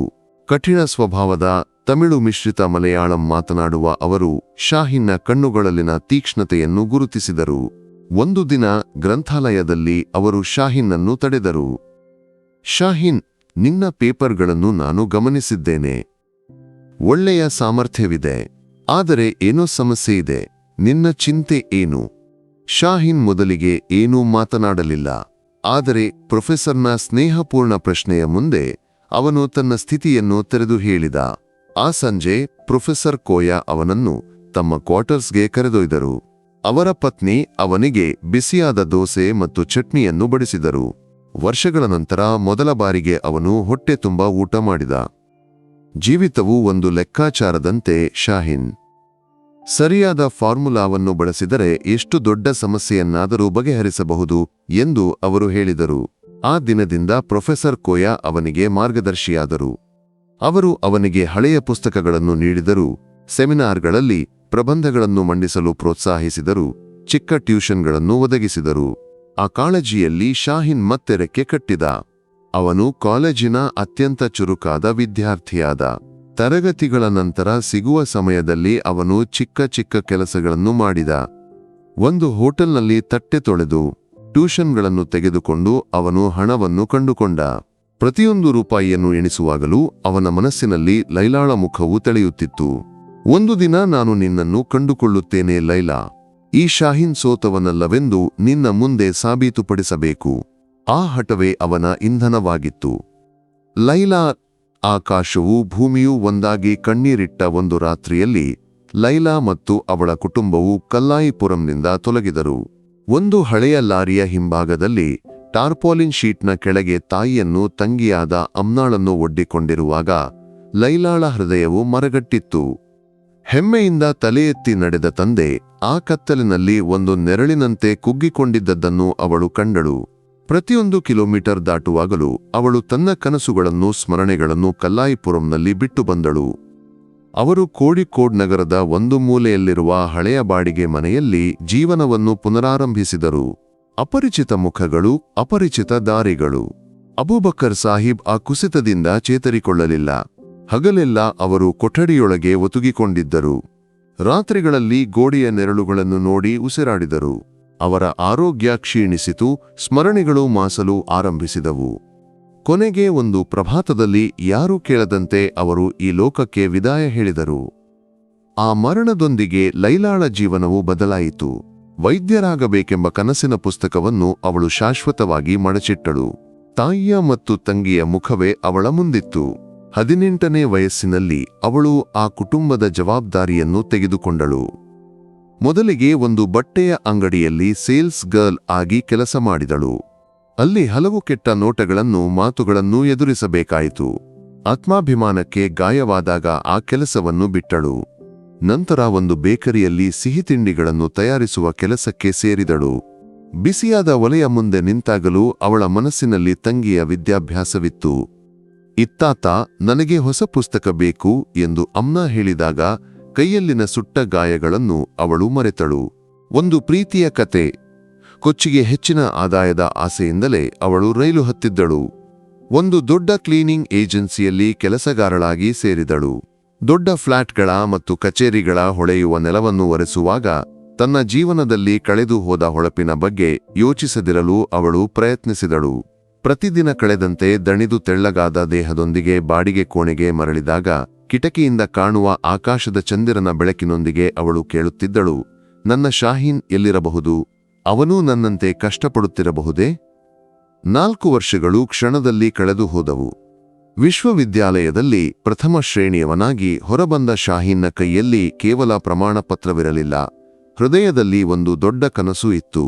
ಕಠಿಣ ಸ್ವಭಾವದ ತಮಿಳು ಮಿಶ್ರಿತ ಮಲಯಾಳಂ ಮಾತನಾಡುವ ಅವರು ಶಾಹಿನ್ನ ಕಣ್ಣುಗಳಲ್ಲಿನ ತೀಕ್ಷ್ಣತೆಯನ್ನು ಗುರುತಿಸಿದರು. ಒಂದು ದಿನ ಗ್ರಂಥಾಲಯದಲ್ಲಿ ಅವರು ಶಾಹಿನ್ನನ್ನು ತಡೆದರು. ಶಾಹಿನ್, ನಿನ್ನ ಪೇಪರ್ಗಳನ್ನು ನಾನು ಗಮನಿಸಿದ್ದೇನೆ. ಒಳ್ಳೆಯ ಸಾಮರ್ಥ್ಯವಿದೆ. ಆದರೆ ಏನೋ ಸಮಸ್ಯೆ ಇದೆ. ನಿನ್ನ ಚಿಂತೆ ಏನು? ಶಾಹಿನ್ ಮೊದಲಿಗೆ ಏನೂ ಮಾತನಾಡಲಿಲ್ಲ. ಆದರೆ ಪ್ರೊಫೆಸರ್ನ ಸ್ನೇಹಪೂರ್ಣ ಪ್ರಶ್ನೆಯ ಮುಂದೆ ಅವನು ತನ್ನ ಸ್ಥಿತಿಯನ್ನು ತೆರೆದು ಹೇಳಿದ. ಆ ಸಂಜೆ ಪ್ರೊಫೆಸರ್ ಕೋಯಾ ಅವನನ್ನು ತಮ್ಮ ಕ್ವಾರ್ಟರ್ಸ್ಗೆ ಕರೆದೊಯ್ದರು. ಅವರ ಪತ್ನಿ ಅವನಿಗೆ ಬಿಸಿಯಾದ ದೋಸೆ ಮತ್ತು ಚಟ್ನಿಯನ್ನು ಬಡಿಸಿದರು. ವರ್ಷಗಳ ನಂತರ ಮೊದಲ ಬಾರಿಗೆ ಅವನು ಹೊಟ್ಟೆ ತುಂಬ ಊಟ ಮಾಡಿದ. ಜೀವಿತವು ಒಂದು ಲೆಕ್ಕಾಚಾರದಂತೆ ಶಾಹಿನ್. ಸರಿಯಾದ ಫಾರ್ಮುಲಾವನ್ನು ಬಳಸಿದರೆ ಎಷ್ಟು ದೊಡ್ಡ ಸಮಸ್ಯೆಯನ್ನಾದರೂ ಬಗೆಹರಿಸಬಹುದು ಎಂದು ಅವರು ಹೇಳಿದರು. ಆ ದಿನದಿಂದ ಪ್ರೊಫೆಸರ್ ಕೋಯಾ ಅವನಿಗೆ ಮಾರ್ಗದರ್ಶಿಯಾದರು. ಅವರು ಅವನಿಗೆ ಹಳೆಯ ಪುಸ್ತಕಗಳನ್ನು ನೀಡಿದರು, ಸೆಮಿನಾರ್ಗಳಲ್ಲಿ ಪ್ರಬಂಧಗಳನ್ನು ಮಂಡಿಸಲು ಪ್ರೋತ್ಸಾಹಿಸಿದರು, ಚಿಕ್ಕ ಟ್ಯೂಷನ್ಗಳನ್ನು ಒದಗಿಸಿದರು. ಆ ಕಾಳಜಿಯಲ್ಲಿ ಶಾಹಿನ್ ಮತ್ತೆ ರೆಕ್ಕೆ ಕಟ್ಟಿದ. ಅವನು ಕಾಲೇಜಿನ ಅತ್ಯಂತ ಚುರುಕಾದ ವಿದ್ಯಾರ್ಥಿಯಾದ. ತರಗತಿಗಳ ನಂತರ ಸಿಗುವ ಸಮಯದಲ್ಲಿ ಅವನು ಚಿಕ್ಕ ಚಿಕ್ಕ ಕೆಲಸಗಳನ್ನು ಮಾಡಿದ. ಒಂದು ಹೋಟೆಲ್ನಲ್ಲಿ ತಟ್ಟೆ ತೊಳೆದು ಟ್ಯೂಷನ್ಗಳನ್ನು ತೆಗೆದುಕೊಂಡು ಅವನು ಹಣವನ್ನು ಕಂಡುಕೊಂಡ. ಪ್ರತಿಯೊಂದು ರೂಪಾಯಿಯನ್ನು ಎಣಿಸುವಾಗಲೂ ಅವನ ಮನಸ್ಸಿನಲ್ಲಿ ಲೈಲಾಳ ಮುಖವು ತೆಳೆಯುತ್ತಿತ್ತು. ಒಂದು ದಿನ ನಾನು ನಿನ್ನನ್ನು ಕಂಡುಕೊಳ್ಳುತ್ತೇನೆ ಲೈಲಾ. ಈ ಶಾಹಿನ್ ಸೋತವನಲ್ಲವೆಂದು ನಿನ್ನ ಮುಂದೆ ಸಾಬೀತುಪಡಿಸಬೇಕು. ಆ ಹಠವೇ ಅವನ ಇಂಧನವಾಗಿತ್ತು. ಲೈಲಾ. ಆಕಾಶವೂ ಭೂಮಿಯೂ ಒಂದಾಗಿ ಕಣ್ಣೀರಿಟ್ಟ ಒಂದು ರಾತ್ರಿಯಲ್ಲಿ ಲೈಲಾ ಮತ್ತು ಅವಳ ಕುಟುಂಬವು ಕಲ್ಲಾಯಿಪುರಂನಿಂದ ತೊಲಗಿದರು. ಒಂದು ಹಳೆಯ ಲಾರಿಯ ಹಿಂಭಾಗದಲ್ಲಿ ಟಾರ್ಪಾಲಿನ್ ಶೀಟ್ನ ಕೆಳಗೆ ತಾಯಿಯನ್ನು ತಂಗಿಯಾದ ಅಮ್ನಾಳನ್ನು ಒಡ್ಡಿಕೊಂಡಿರುವಾಗ ಲೈಲಾಳ ಹೃದಯವು ಮರಗಟ್ಟಿತ್ತು. ಹೆಮ್ಮೆಯಿಂದ ತಲೆ ಎತ್ತಿ ನಡೆದ ತಂದೆ ಆ ಕತ್ತಲಿನಲ್ಲಿ ಒಂದು ನೆರಳಿನಂತೆ ಕುಗ್ಗಿಕೊಂಡಿದ್ದದ್ದನ್ನು ಅವಳು ಕಂಡಳು. ಪ್ರತಿಯೊಂದು ಕಿಲೋಮೀಟರ್ ದಾಟುವಾಗಲೂ ಅವಳು ತನ್ನ ಕನಸುಗಳನ್ನು ಸ್ಮರಣೆಗಳನ್ನು ಕಲ್ಲಾಯಿಪುರಂನಲ್ಲಿ ಬಿಟ್ಟು ಬಂದಳು. ಅವರು ಕೋಳಿಕೋಡ್ ನಗರದ ಒಂದು ಮೂಲೆಯಲ್ಲಿರುವ ಹಳೆಯ ಬಾಡಿಗೆ ಮನೆಯಲ್ಲಿ ಜೀವನವನ್ನು ಪುನರಾರಂಭಿಸಿದರು. ಅಪರಿಚಿತ ಮುಖಗಳು, ಅಪರಿಚಿತ ದಾರಿಗಳು. ಅಬೂಬಕರ್ ಸಾಹಿಬ್ ಆ ಕುಸಿತದಿಂದ ಚೇತರಿಕೊಳ್ಳಲಿಲ್ಲ. ಹಗಲೆಲ್ಲ ಅವರು ಕೊಠಡಿಯೊಳಗೆ ಒತುಗಿಕೊಂಡಿದ್ದರು. ರಾತ್ರಿಗಳಲ್ಲಿ ಗೋಡೆಯ ನೆರಳುಗಳನ್ನು ನೋಡಿ ಉಸಿರಾಡಿದರು. ಅವರ ಆರೋಗ್ಯ ಕ್ಷೀಣಿಸಿತು, ಸ್ಮರಣೆಗಳು ಮಾಸಲು ಆರಂಭಿಸಿದವು. ಕೊನೆಗೆ ಒಂದು ಪ್ರಭಾತದಲ್ಲಿ ಯಾರೂ ಕೇಳದಂತೆ ಅವರು ಈ ಲೋಕಕ್ಕೆ ವಿದಾಯ ಹೇಳಿದರು. ಆ ಮರಣದೊಂದಿಗೆ ಲೈಲಾಳ ಜೀವನವು ಬದಲಾಯಿತು. ವೈದ್ಯರಾಗಬೇಕೆಂಬ ಕನಸಿನ ಪುಸ್ತಕವನ್ನು ಅವಳು ಶಾಶ್ವತವಾಗಿ ಮಡಚಿಟ್ಟಳು. ತಾಯಿಯ ಮತ್ತು ತಂಗಿಯ ಮುಖವೇ ಅವಳ ಮುಂದಿತ್ತು. 18ನೇ ವಯಸ್ಸಿನಲ್ಲಿ ಅವಳು ಆ ಕುಟುಂಬದ ಜವಾಬ್ದಾರಿಯನ್ನು ತೆಗೆದುಕೊಂಡಳು. ಮೊದಲಿಗೆ ಒಂದು ಬಟ್ಟೆಯ ಅಂಗಡಿಯಲ್ಲಿ ಸೇಲ್ಸ್ ಗರ್ಲ್ ಆಗಿ ಕೆಲಸ ಮಾಡಿದಳು. ಅಲ್ಲಿ ಹಲವು ಕೆಟ್ಟ ನೋಟಗಳನ್ನು ಮಾತುಗಳನ್ನು ಎದುರಿಸಬೇಕಾಯಿತು. ಆತ್ಮಾಭಿಮಾನಕ್ಕೆ ಗಾಯವಾದಾಗ ಆ ಕೆಲಸವನ್ನು ಬಿಟ್ಟಳು. ನಂತರ ಒಂದು ಬೇಕರಿಯಲ್ಲಿ ಸಿಹಿ ತಿಂಡಿಗಳನ್ನು ತಯಾರಿಸುವ ಕೆಲಸಕ್ಕೆ ಸೇರಿದಳು. ಬಿಸಿಯಾದ ಒಲೆಯ ಮುಂದೆ ನಿಂತಾಗಲೂ ಅವಳ ಮನಸ್ಸಿನಲ್ಲಿ ತಂಗಿಯ ವಿದ್ಯಾಭ್ಯಾಸವಿತ್ತು. ಇತ್ತಾತ ನನಗೆ ಹೊಸ ಪುಸ್ತಕ ಬೇಕು ಎಂದು ಅಮ್ನಾ ಹೇಳಿದಾಗ ಕೈಯಲ್ಲಿನ ಸುಟ್ಟ ಗಾಯಗಳನ್ನು ಅವಳು ಮರೆತಳು. ಒಂದು ಪ್ರೀತಿಯ ಕತೆ. ಕೊಚ್ಚಿಗೆ ಹೆಚ್ಚಿನ ಆದಾಯದ ಆಸೆಯಿಂದಲೇ ಅವಳು ರೈಲು ಹತ್ತಿದ್ದಳು. ಒಂದು ದೊಡ್ಡ ಕ್ಲೀನಿಂಗ್ ಏಜೆನ್ಸಿಯಲ್ಲಿ ಕೆಲಸಗಾರಳಾಗಿ ಸೇರಿದಳು. ದೊಡ್ಡ ಫ್ಲಾಟ್ಗಳ ಮತ್ತು ಕಚೇರಿಗಳ ಹೊಳೆಯುವ ನೆಲವನ್ನು ಒರೆಸುವಾಗ ತನ್ನ ಜೀವನದಲ್ಲಿ ಕಳೆದು ಹೋದ ಹೊಳಪಿನ ಬಗ್ಗೆ ಯೋಚಿಸದಿರಲು ಅವಳು ಪ್ರಯತ್ನಿಸಿದಳು. ಪ್ರತಿದಿನ ಕಳೆದಂತೆ ದಣಿದು ತೆಳ್ಳಗಾದ ದೇಹದೊಂದಿಗೆ ಬಾಡಿಗೆ ಕೋಣೆಗೆ ಮರಳಿದಾಗ ಕಿಟಕಿಯಿಂದ ಕಾಣುವ ಆಕಾಶದ ಚಂದಿರನ ಬೆಳಕಿನೊಂದಿಗೆ ಅವಳು ಕೇಳುತ್ತಿದ್ದಳು, ನನ್ನ ಶಾಹೀನ್ ಎಲ್ಲಿರಬಹುದು? ಅವನೂ ನನ್ನಂತೆ ಕಷ್ಟಪಡುತ್ತಿರಬಹುದೇ? 4 ವರ್ಷಗಳು ಕ್ಷಣದಲ್ಲಿ ಕಳೆದು ಹೋದವು. ವಿಶ್ವವಿದ್ಯಾಲಯದಲ್ಲಿ ಪ್ರಥಮ ಶ್ರೇಣಿಯವನಾಗಿ ಹೊರಬಂದ ಶಾಹೀನ್ನ ಕೈಯಲ್ಲಿ ಕೇವಲ ಪ್ರಮಾಣಪತ್ರವಿರಲಿಲ್ಲ, ಹೃದಯದಲ್ಲಿ ಒಂದು ದೊಡ್ಡ ಕನಸು ಇತ್ತು.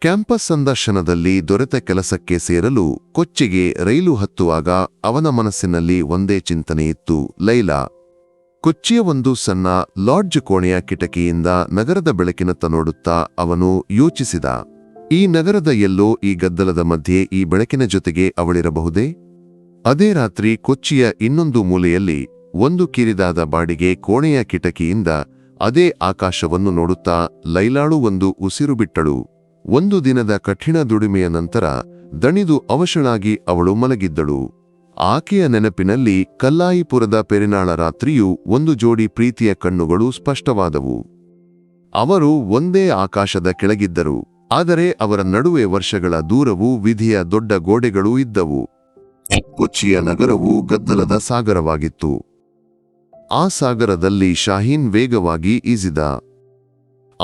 ಕ್ಯಾಂಪಸ್ ಸಂದರ್ಶನದಲ್ಲಿ ದೊರೆತ ಕೆಲಸಕ್ಕೆ ಸೇರಲು ಕೊಚ್ಚಿಗೆ ರೈಲು ಹತ್ತುವಾಗ ಅವನ ಮನಸ್ಸಿನಲ್ಲಿ ಒಂದೇ ಚಿಂತನೆಯಿತ್ತು, ಲೈಲಾ. ಕೊಚ್ಚಿಯ ಒಂದು ಸಣ್ಣ ಲಾಡ್ಜ್ ಕೋಣೆಯ ಕಿಟಕಿಯಿಂದ ನಗರದ ಬೆಳಕಿನತ್ತ ನೋಡುತ್ತಾ ಅವನು ಯೋಚಿಸಿದ, ಈ ನಗರದ ಎಲ್ಲೋ ಈ ಗದ್ದಲದ ಮಧ್ಯೆ ಈ ಬೆಳಕಿನ ಜೊತೆಗೆ ಅವಳಿರಬಹುದೇ? ಅದೇ ರಾತ್ರಿ ಕೊಚ್ಚಿಯ ಇನ್ನೊಂದು ಮೂಲೆಯಲ್ಲಿ ಒಂದು ಕಿರಿದಾದ ಬಾಡಿಗೆ ಕೋಣೆಯ ಕಿಟಕಿಯಿಂದ ಅದೇ ಆಕಾಶವನ್ನು ನೋಡುತ್ತಾ ಲೈಲಾಳು ಒಂದು ಉಸಿರು ಬಿಟ್ಟಳು. ಒಂದು ದಿನದ ಕಠಿಣ ದುಡಿಮೆಯ ನಂತರ ದಣಿದು ಅವಶಳಾಗಿ ಅವಳು ಮಲಗಿದ್ದಳು. ಆಕೆಯ ನೆನಪಿನಲ್ಲಿ ಕಲ್ಲಾಯಿಪುರದ ಪೆರಿನಾಳ ರಾತ್ರಿಯೂ ಒಂದು ಜೋಡಿ ಪ್ರೀತಿಯ ಕಣ್ಣುಗಳು ಸ್ಪಷ್ಟವಾದವು. ಅವರು ಒಂದೇ ಆಕಾಶದ ಕೆಳಗಿದ್ದರು, ಆದರೆ ಅವರ ನಡುವೆ ವರ್ಷಗಳ ದೂರವೂ ವಿಧಿಯ ದೊಡ್ಡ ಗೋಡೆಗಳೂ ಇದ್ದವು. ಕೊಚ್ಚಿಯ ನಗರವು ಗದ್ದಲದ ಸಾಗರವಾಗಿತ್ತು. ಆ ಸಾಗರದಲ್ಲಿ ಶಾಹೀನ್ ವೇಗವಾಗಿ ಈಜಿದ.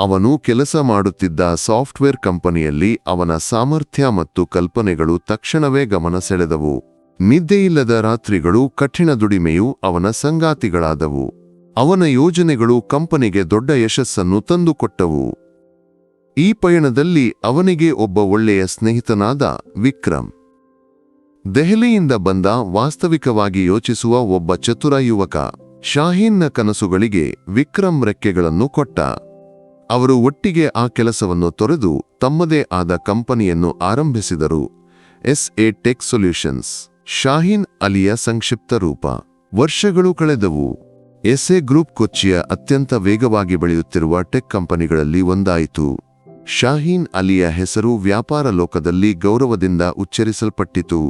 ಅವನು ಕೆಲಸ ಮಾಡುತ್ತಿದ್ದ ಸಾಫ್ಟ್ವೇರ್ ಕಂಪನಿಯಲ್ಲಿ ಅವನ ಸಾಮರ್ಥ್ಯ ಮತ್ತು ಕಲ್ಪನೆಗಳು ತಕ್ಷಣವೇ ಗಮನ ಸೆಳೆದವು. ನಿದ್ದೆಯಿಲ್ಲದ ರಾತ್ರಿಗಳು, ಕಠಿಣ ದುಡಿಮೆಯು ಅವನ ಸಂಗಾತಿಗಳಾದವು. ಅವನ ಯೋಜನೆಗಳು ಕಂಪನಿಗೆ ದೊಡ್ಡ ಯಶಸ್ಸನ್ನು ತಂದುಕೊಟ್ಟವು. ಈ ಪಯಣದಲ್ಲಿ ಅವನಿಗೆ ಒಬ್ಬ ಒಳ್ಳೆಯ ಸ್ನೇಹಿತನಾದ ವಿಕ್ರಮ್. ದೆಹಲಿಯಿಂದ ಬಂದ, ವಾಸ್ತವಿಕವಾಗಿ ಯೋಚಿಸುವ ಒಬ್ಬ ಚತುರ ಯುವಕ. ಶಾಹೀನ್ನ ಕನಸುಗಳಿಗೆ ವಿಕ್ರಮ್ ರೆಕ್ಕೆಗಳನ್ನು ಕೊಟ್ಟ. ಅವರು ಒಟ್ಟಿಗೆ ಆ ಕೆಲಸವನ್ನು ತೊರೆದು ತಮ್ಮದೇ ಆದ ಕಂಪನಿಯನ್ನು ಆರಂಭಿಸಿದರು, SA ಟೆಕ್ ಸೊಲ್ಯೂಷನ್ಸ್. ಶಾಹೀನ್ ಅಲಿಯ ಸಂಕ್ಷಿಪ್ತ ರೂಪ. ವರ್ಷಗಳು ಕಳೆದವು. SA ಗ್ರೂಪ್ ಕೊಚ್ಚಿಯ ಅತ್ಯಂತ ವೇಗವಾಗಿ ಬೆಳೆಯುತ್ತಿರುವ ಟೆಕ್ ಕಂಪನಿಗಳಲ್ಲಿ ಒಂದಾಯಿತು. ಶಾಹೀನ್ ಅಲಿಯ ಹೆಸರು ವ್ಯಾಪಾರ ಲೋಕದಲ್ಲಿ ಗೌರವದಿಂದ ಉಚ್ಚರಿಸಲ್ಪಟ್ಟಿತು.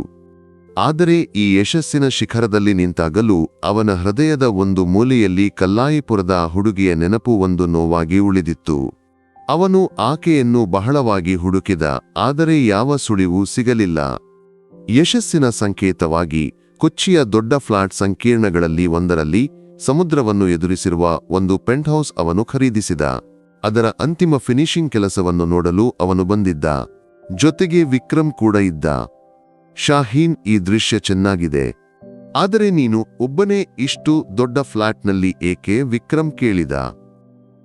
ಆದರೆ ಈ ಯಶಸ್ಸಿನ ಶಿಖರದಲ್ಲಿ ನಿಂತಾಗಲೂ ಅವನ ಹೃದಯದ ಒಂದು ಮೂಲೆಯಲ್ಲಿ ಕಲ್ಲಾಯಿಪುರದ ಹುಡುಗಿಯ ನೆನಪು ಒಂದು ನೋವಾಗಿ ಉಳಿದಿತ್ತು. ಅವನು ಆಕೆಯನ್ನು ಬಹಳವಾಗಿ ಹುಡುಕಿದ, ಆದರೆ ಯಾವ ಸುಳಿವೂ ಸಿಗಲಿಲ್ಲ. ಯಶಸ್ಸಿನ ಸಂಕೇತವಾಗಿ ಕೊಚ್ಚಿಯ ದೊಡ್ಡ ಫ್ಲಾಟ್ ಸಂಕೀರ್ಣಗಳಲ್ಲಿ ಒಂದರಲ್ಲಿ ಸಮುದ್ರವನ್ನು ಎದುರಿಸಿರುವ ಒಂದು ಪೆಂಟ್ಹೌಸ್ ಅವನು ಖರೀದಿಸಿದ. ಅದರ ಅಂತಿಮ ಫಿನಿಶಿಂಗ್ ಕೆಲಸವನ್ನು ನೋಡಲು ಅವನು ಬಂದಿದ್ದ. ಜೊತೆಗೆ ವಿಕ್ರಮ್ ಕೂಡ ಇದ್ದ. ಶಾಹೀನ್, ಈ ದೃಶ್ಯ ಚೆನ್ನಾಗಿದೆ, ಆದರೆ ನೀನು ಒಬ್ಬನೇ ಇಷ್ಟು ದೊಡ್ಡ ಫ್ಲಾಟ್ನಲ್ಲಿ ಏಕೆ? ವಿಕ್ರಮ್ ಕೇಳಿದ.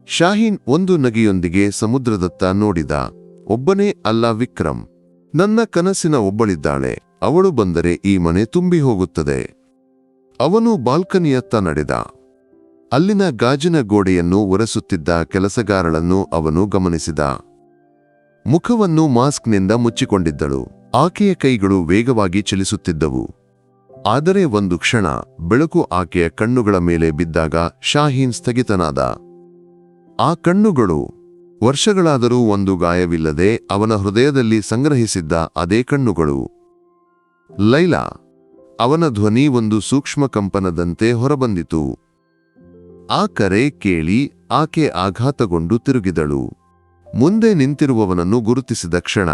ಶಾಹೀನ್ ಒಂದು ನಗೆಯೊಂದಿಗೆ ಸಮುದ್ರದತ್ತ ನೋಡಿದ. ಒಬ್ಬನೇ ಅಲ್ಲ ವಿಕ್ರಮ್, ನನ್ನ ಕನಸಿನ ಒಬ್ಬಳಿದ್ದಾಳೆ. ಅವಳು ಬಂದರೆ ಈ ಮನೆ ತುಂಬಿ ಹೋಗುತ್ತದೆ. ಅವನು ಬಾಲ್ಕನಿಯತ್ತ ನಡೆದ. ಅಲ್ಲಿನ ಗಾಜಿನ ಗೋಡೆಯನ್ನು ಒರೆಸುತ್ತಿದ್ದ ಕೆಲಸಗಾರಳನ್ನು ಅವನು ಗಮನಿಸಿದ. ಮುಖವನ್ನು ಮಾಸ್ಕ್ನಿಂದ ಮುಚ್ಚಿಕೊಂಡಿದ್ದಳು. ಆಕೆಯ ಕೈಗಳು ವೇಗವಾಗಿ ಚಲಿಸುತ್ತಿದ್ದವು. ಆದರೆ ಒಂದು ಕ್ಷಣ ಬೆಳಕು ಆಕೆಯ ಕಣ್ಣುಗಳ ಮೇಲೆ ಬಿದ್ದಾಗ ಶಾಹೀನ್ ಸ್ಥಗಿತನಾದ. ಆ ಕಣ್ಣುಗಳು ವರ್ಷಗಳಾದರೂ ಒಂದು ಗಾಯವಿಲ್ಲದೆ ಅವನ ಹೃದಯದಲ್ಲಿ ಸಂಗ್ರಹಿಸಿದ್ದ ಅದೇ ಕಣ್ಣುಗಳು. ಲೈಲಾ. ಅವನ ಧ್ವನಿ ಒಂದು ಸೂಕ್ಷ್ಮ ಕಂಪನದಂತೆ ಹೊರಬಂದಿತು. ಆ ಕರೆ ಕೇಳಿ ಆಕೆ ಆಘಾತಗೊಂಡು ತಿರುಗಿದಳು. ಮುಂದೆ ನಿಂತಿರುವವನನ್ನು ಗುರುತಿಸಿದ ಕ್ಷಣ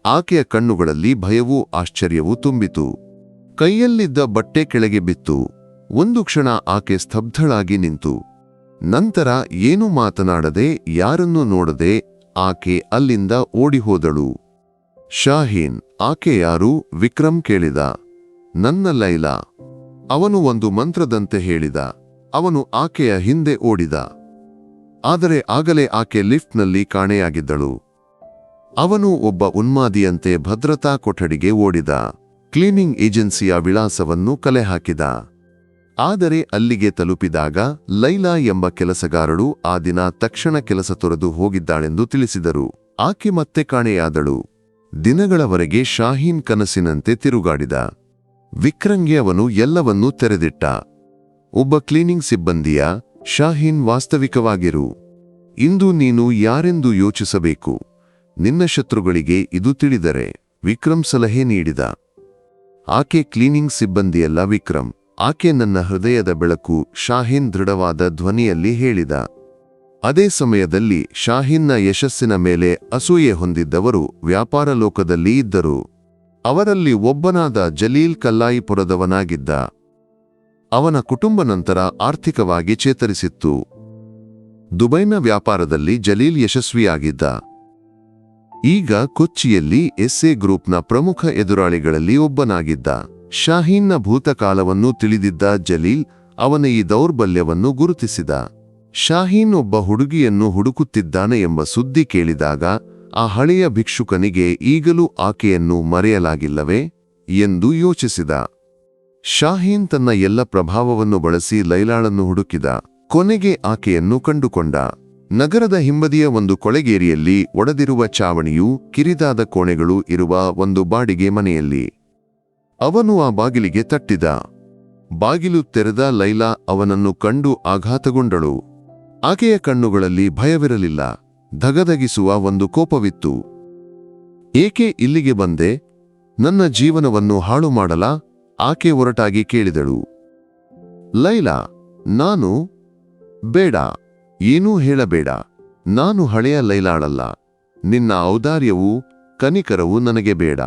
ಆಕೆಯ ಕಣ್ಣುಗಳಲ್ಲಿ ಭಯವೂ ಆಶ್ಚರ್ಯವೂ ತುಂಬಿತು. ಕೈಯಲ್ಲಿದ್ದ ಬಟ್ಟೆ ಕೆಳಗೆ ಬಿತ್ತು. ಒಂದು ಕ್ಷಣ ಆಕೆ ಸ್ತಬ್ಧಳಾಗಿ ನಿಂತು. ನಂತರ ಏನೂ ಮಾತನಾಡದೆ, ಯಾರನ್ನೂ ನೋಡದೆ ಆಕೆ ಅಲ್ಲಿಂದ ಓಡಿಹೋದಳು. ಶಾಹೀನ್, ಆಕೆ ಯಾರು? ವಿಕ್ರಮ್ ಕೇಳಿದ. ನನ್ನ ಲೈಲಾ, ಅವನು ಒಂದು ಮಂತ್ರದಂತೆ ಹೇಳಿದ. ಅವನು ಆಕೆಯ ಹಿಂದೆ ಓಡಿದ. ಆದರೆ ಆಗಲೇ ಆಕೆ ಲಿಫ್ಟ್ನಲ್ಲಿ ಕಾಣೆಯಾಗಿದ್ದಳು. ಅವನು ಒಬ್ಬ ಉನ್ಮಾದಿಯಂತೆ ಭದ್ರತಾ ಕೊಠಡಿಗೆ ಓಡಿದ. ಕ್ಲೀನಿಂಗ್ ಏಜೆನ್ಸಿಯ ವಿಳಾಸವನ್ನು ಕಲೆ ಹಾಕಿದ. ಆದರೆ ಅಲ್ಲಿಗೆ ತಲುಪಿದಾಗ ಲೈಲಾ ಎಂಬ ಕೆಲಸಗಾರಳು ಆ ದಿನ ತಕ್ಷಣ ಕೆಲಸ ತೊರೆದು ಹೋಗಿದ್ದಾಳೆಂದು ತಿಳಿಸಿದರು. ಆಕೆ ಮತ್ತೆ ಕಾಣೆಯಾದಳು. ದಿನಗಳವರೆಗೆ ಶಾಹೀನ್ ಕನಸಿನಂತೆ ತಿರುಗಾಡಿದ. ವಿಕ್ರಂಗೆ ಅವನು ಎಲ್ಲವನ್ನೂ ತೆರೆದಿಟ್ಟ. ಒಬ್ಬ ಕ್ಲೀನಿಂಗ್ ಸಿಬ್ಬಂದಿಯ, ಶಾಹೀನ್, ವಾಸ್ತವಿಕವಾಗಿರು. ಇಂದು ನೀನು ಯಾರೆಂದು ಯೋಚಿಸಬೇಕು. ನಿನ್ನ ಶತ್ರುಗಳಿಗೆ ಇದು ತಿಳಿದರೆ. ವಿಕ್ರಮ್ ಸಲಹೆ ನೀಡಿದ. ಆಕೆ ಕ್ಲೀನಿಂಗ್ ಸಿಬ್ಬಂದಿಯಲ್ಲ ವಿಕ್ರಮ್, ಆಕೆ ನನ್ನ ಹೃದಯದ ಬೆಳಕು, ಶಾಹೀನ್ ದೃಢವಾದ ಧ್ವನಿಯಲ್ಲಿ ಹೇಳಿದ. ಅದೇ ಸಮಯದಲ್ಲಿ ಶಾಹೀನ್ನ ಯಶಸ್ಸಿನ ಮೇಲೆ ಅಸೂಯೆ ಹೊಂದಿದ್ದವರು ವ್ಯಾಪಾರ ಲೋಕದಲ್ಲಿ ಇದ್ದರು. ಅವರಲ್ಲಿ ಒಬ್ಬನಾದ ಜಲೀಲ್ ಕಲ್ಲಾಯಿಪುರದವನಾಗಿದ್ದ. ಅವನ ಕುಟುಂಬ ನಂತರ ಆರ್ಥಿಕವಾಗಿ ಚೇತರಿಸಿತ್ತು. ದುಬೈನ ವ್ಯಾಪಾರದಲ್ಲಿ ಜಲೀಲ್ ಯಶಸ್ವಿಯಾಗಿದ್ದ. ಈಗ ಕೊಚ್ಚಿಯಲ್ಲಿ SA ಗ್ರೂಪ್ನ ಪ್ರಮುಖ ಎದುರಾಳಿಗಳಲ್ಲಿ ಒಬ್ಬನಾಗಿದ್ದ. ಶಾಹೀನ್ನ ಭೂತಕಾಲವನ್ನು ತಿಳಿದಿದ್ದ ಜಲೀಲ್ ಅವನ ಈ ದೌರ್ಬಲ್ಯವನ್ನು ಗುರುತಿಸಿದ. ಶಾಹೀನ್ ಒಬ್ಬ ಹುಡುಗಿಯನ್ನು ಹುಡುಕುತ್ತಿದ್ದಾನೆ ಎಂಬ ಸುದ್ದಿ ಕೇಳಿದಾಗ ಆ ಹಳೆಯ ಭಿಕ್ಷುಕನಿಗೆ ಈಗಲೂ ಆಕೆಯನ್ನು ಮರೆಯಲಾಗಿಲ್ಲವೇ ಎಂದು ಯೋಚಿಸಿದ. ಶಾಹೀನ್ ತನ್ನ ಎಲ್ಲ ಪ್ರಭಾವವನ್ನು ಬಳಸಿ ಲೈಲಾಳನ್ನು ಹುಡುಕಿದ. ಕೊನೆಗೆ ಆಕೆಯನ್ನು ಕಂಡುಕೊಂಡ. ನಗರದ ಹಿಂಬದಿಯ ಒಂದು ಕೊಳೆಗೇರಿಯಲ್ಲಿ ಒಡೆದಿರುವ ಚಾವಣಿಯೂ ಕಿರಿದಾದ ಕೋಣೆಗಳು ಇರುವ ಒಂದು ಬಾಡಿಗೆ ಮನೆಯಲ್ಲಿ. ಅವನು ಆ ಬಾಗಿಲಿಗೆ ತಟ್ಟಿದ. ಬಾಗಿಲು ತೆರೆದ ಲೈಲಾ ಅವನನ್ನು ಕಂಡು ಆಘಾತಗೊಂಡಳು. ಆಕೆಯ ಕಣ್ಣುಗಳಲ್ಲಿ ಭಯವಿರಲಿಲ್ಲ, ಧಗಧಗಿಸುವ ಒಂದು ಕೋಪವಿತ್ತು. ಏಕೆ ಇಲ್ಲಿಗೆ ಬಂದೆ? ನನ್ನ ಜೀವನವನ್ನು ಹಾಳು ಮಾಡಲಾ? ಆಕೆ ಒರಟಾಗಿ ಕೇಳಿದಳು. ಲೈಲಾ, ನಾನು ಬೇಡ, ಏನೂ ಹೇಳಬೇಡ. ನಾನು ಹಳೆಯ ಲೈಲಾಳಲ್ಲ. ನಿನ್ನ ಔದಾರ್ಯವೂ ಕನಿಕರವೂ ನನಗೆ ಬೇಡ.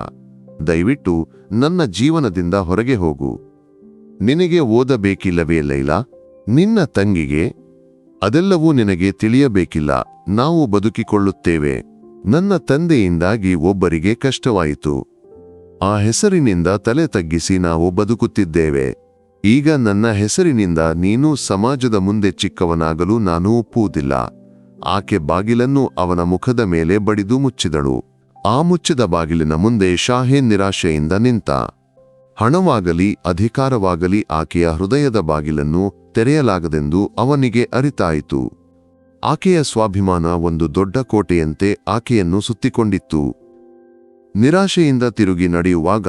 ದಯವಿಟ್ಟು ನನ್ನ ಜೀವನದಿಂದ ಹೊರಗೆ ಹೋಗು. ನಿನಗೆ ಓದಬೇಕಿಲ್ಲವೇ ಲೈಲಾ? ನಿನ್ನ ತಂಗಿಗೆ ಅದೆಲ್ಲವೂ ನಿನಗೆ ತಿಳಿಯಬೇಕಿಲ್ಲ, ನಾವು ಬದುಕಿಕೊಳ್ಳುತ್ತೇವೆ. ನನ್ನ ತಂದೆಯಿಂದಾಗಿ ಒಬ್ಬರಿಗೆ ಕಷ್ಟವಾಯಿತು. ಆ ಹೆಸರಿನಿಂದ ತಲೆ ತಗ್ಗಿಸಿ ನಾವು ಬದುಕುತ್ತಿದ್ದೇವೆ. ಈಗ ನನ್ನ ಹೆಸರಿನಿಂದ ನೀನು ಸಮಾಜದ ಮುಂದೆ ಚಿಕ್ಕವನಾಗಲು ನಾನು ಒಪ್ಪುವುದಿಲ್ಲ. ಆಕೆ ಬಾಗಿಲನ್ನು ಅವನ ಮುಖದ ಮೇಲೆ ಬಡಿದು ಮುಚ್ಚಿದಳು. ಆ ಮುಚ್ಚಿದ ಬಾಗಿಲಿನ ಮುಂದೆ ಶಾಹೀನ್ ನಿರಾಶೆಯಿಂದ ನಿಂತ. ಹಣವಾಗಲಿ ಅಧಿಕಾರವಾಗಲಿ ಆಕೆಯ ಹೃದಯದ ಬಾಗಿಲನ್ನು ತೆರೆಯಲಾಗದೆಂದು ಅವನಿಗೆ ಅರಿತಾಯಿತು. ಆಕೆಯ ಸ್ವಾಭಿಮಾನ ಒಂದು ದೊಡ್ಡ ಕೋಟೆಯಂತೆ ಆಕೆಯನ್ನು ಸುತ್ತಿಕೊಂಡಿತ್ತು. ನಿರಾಶೆಯಿಂದ ತಿರುಗಿ ನಡೆಯುವಾಗ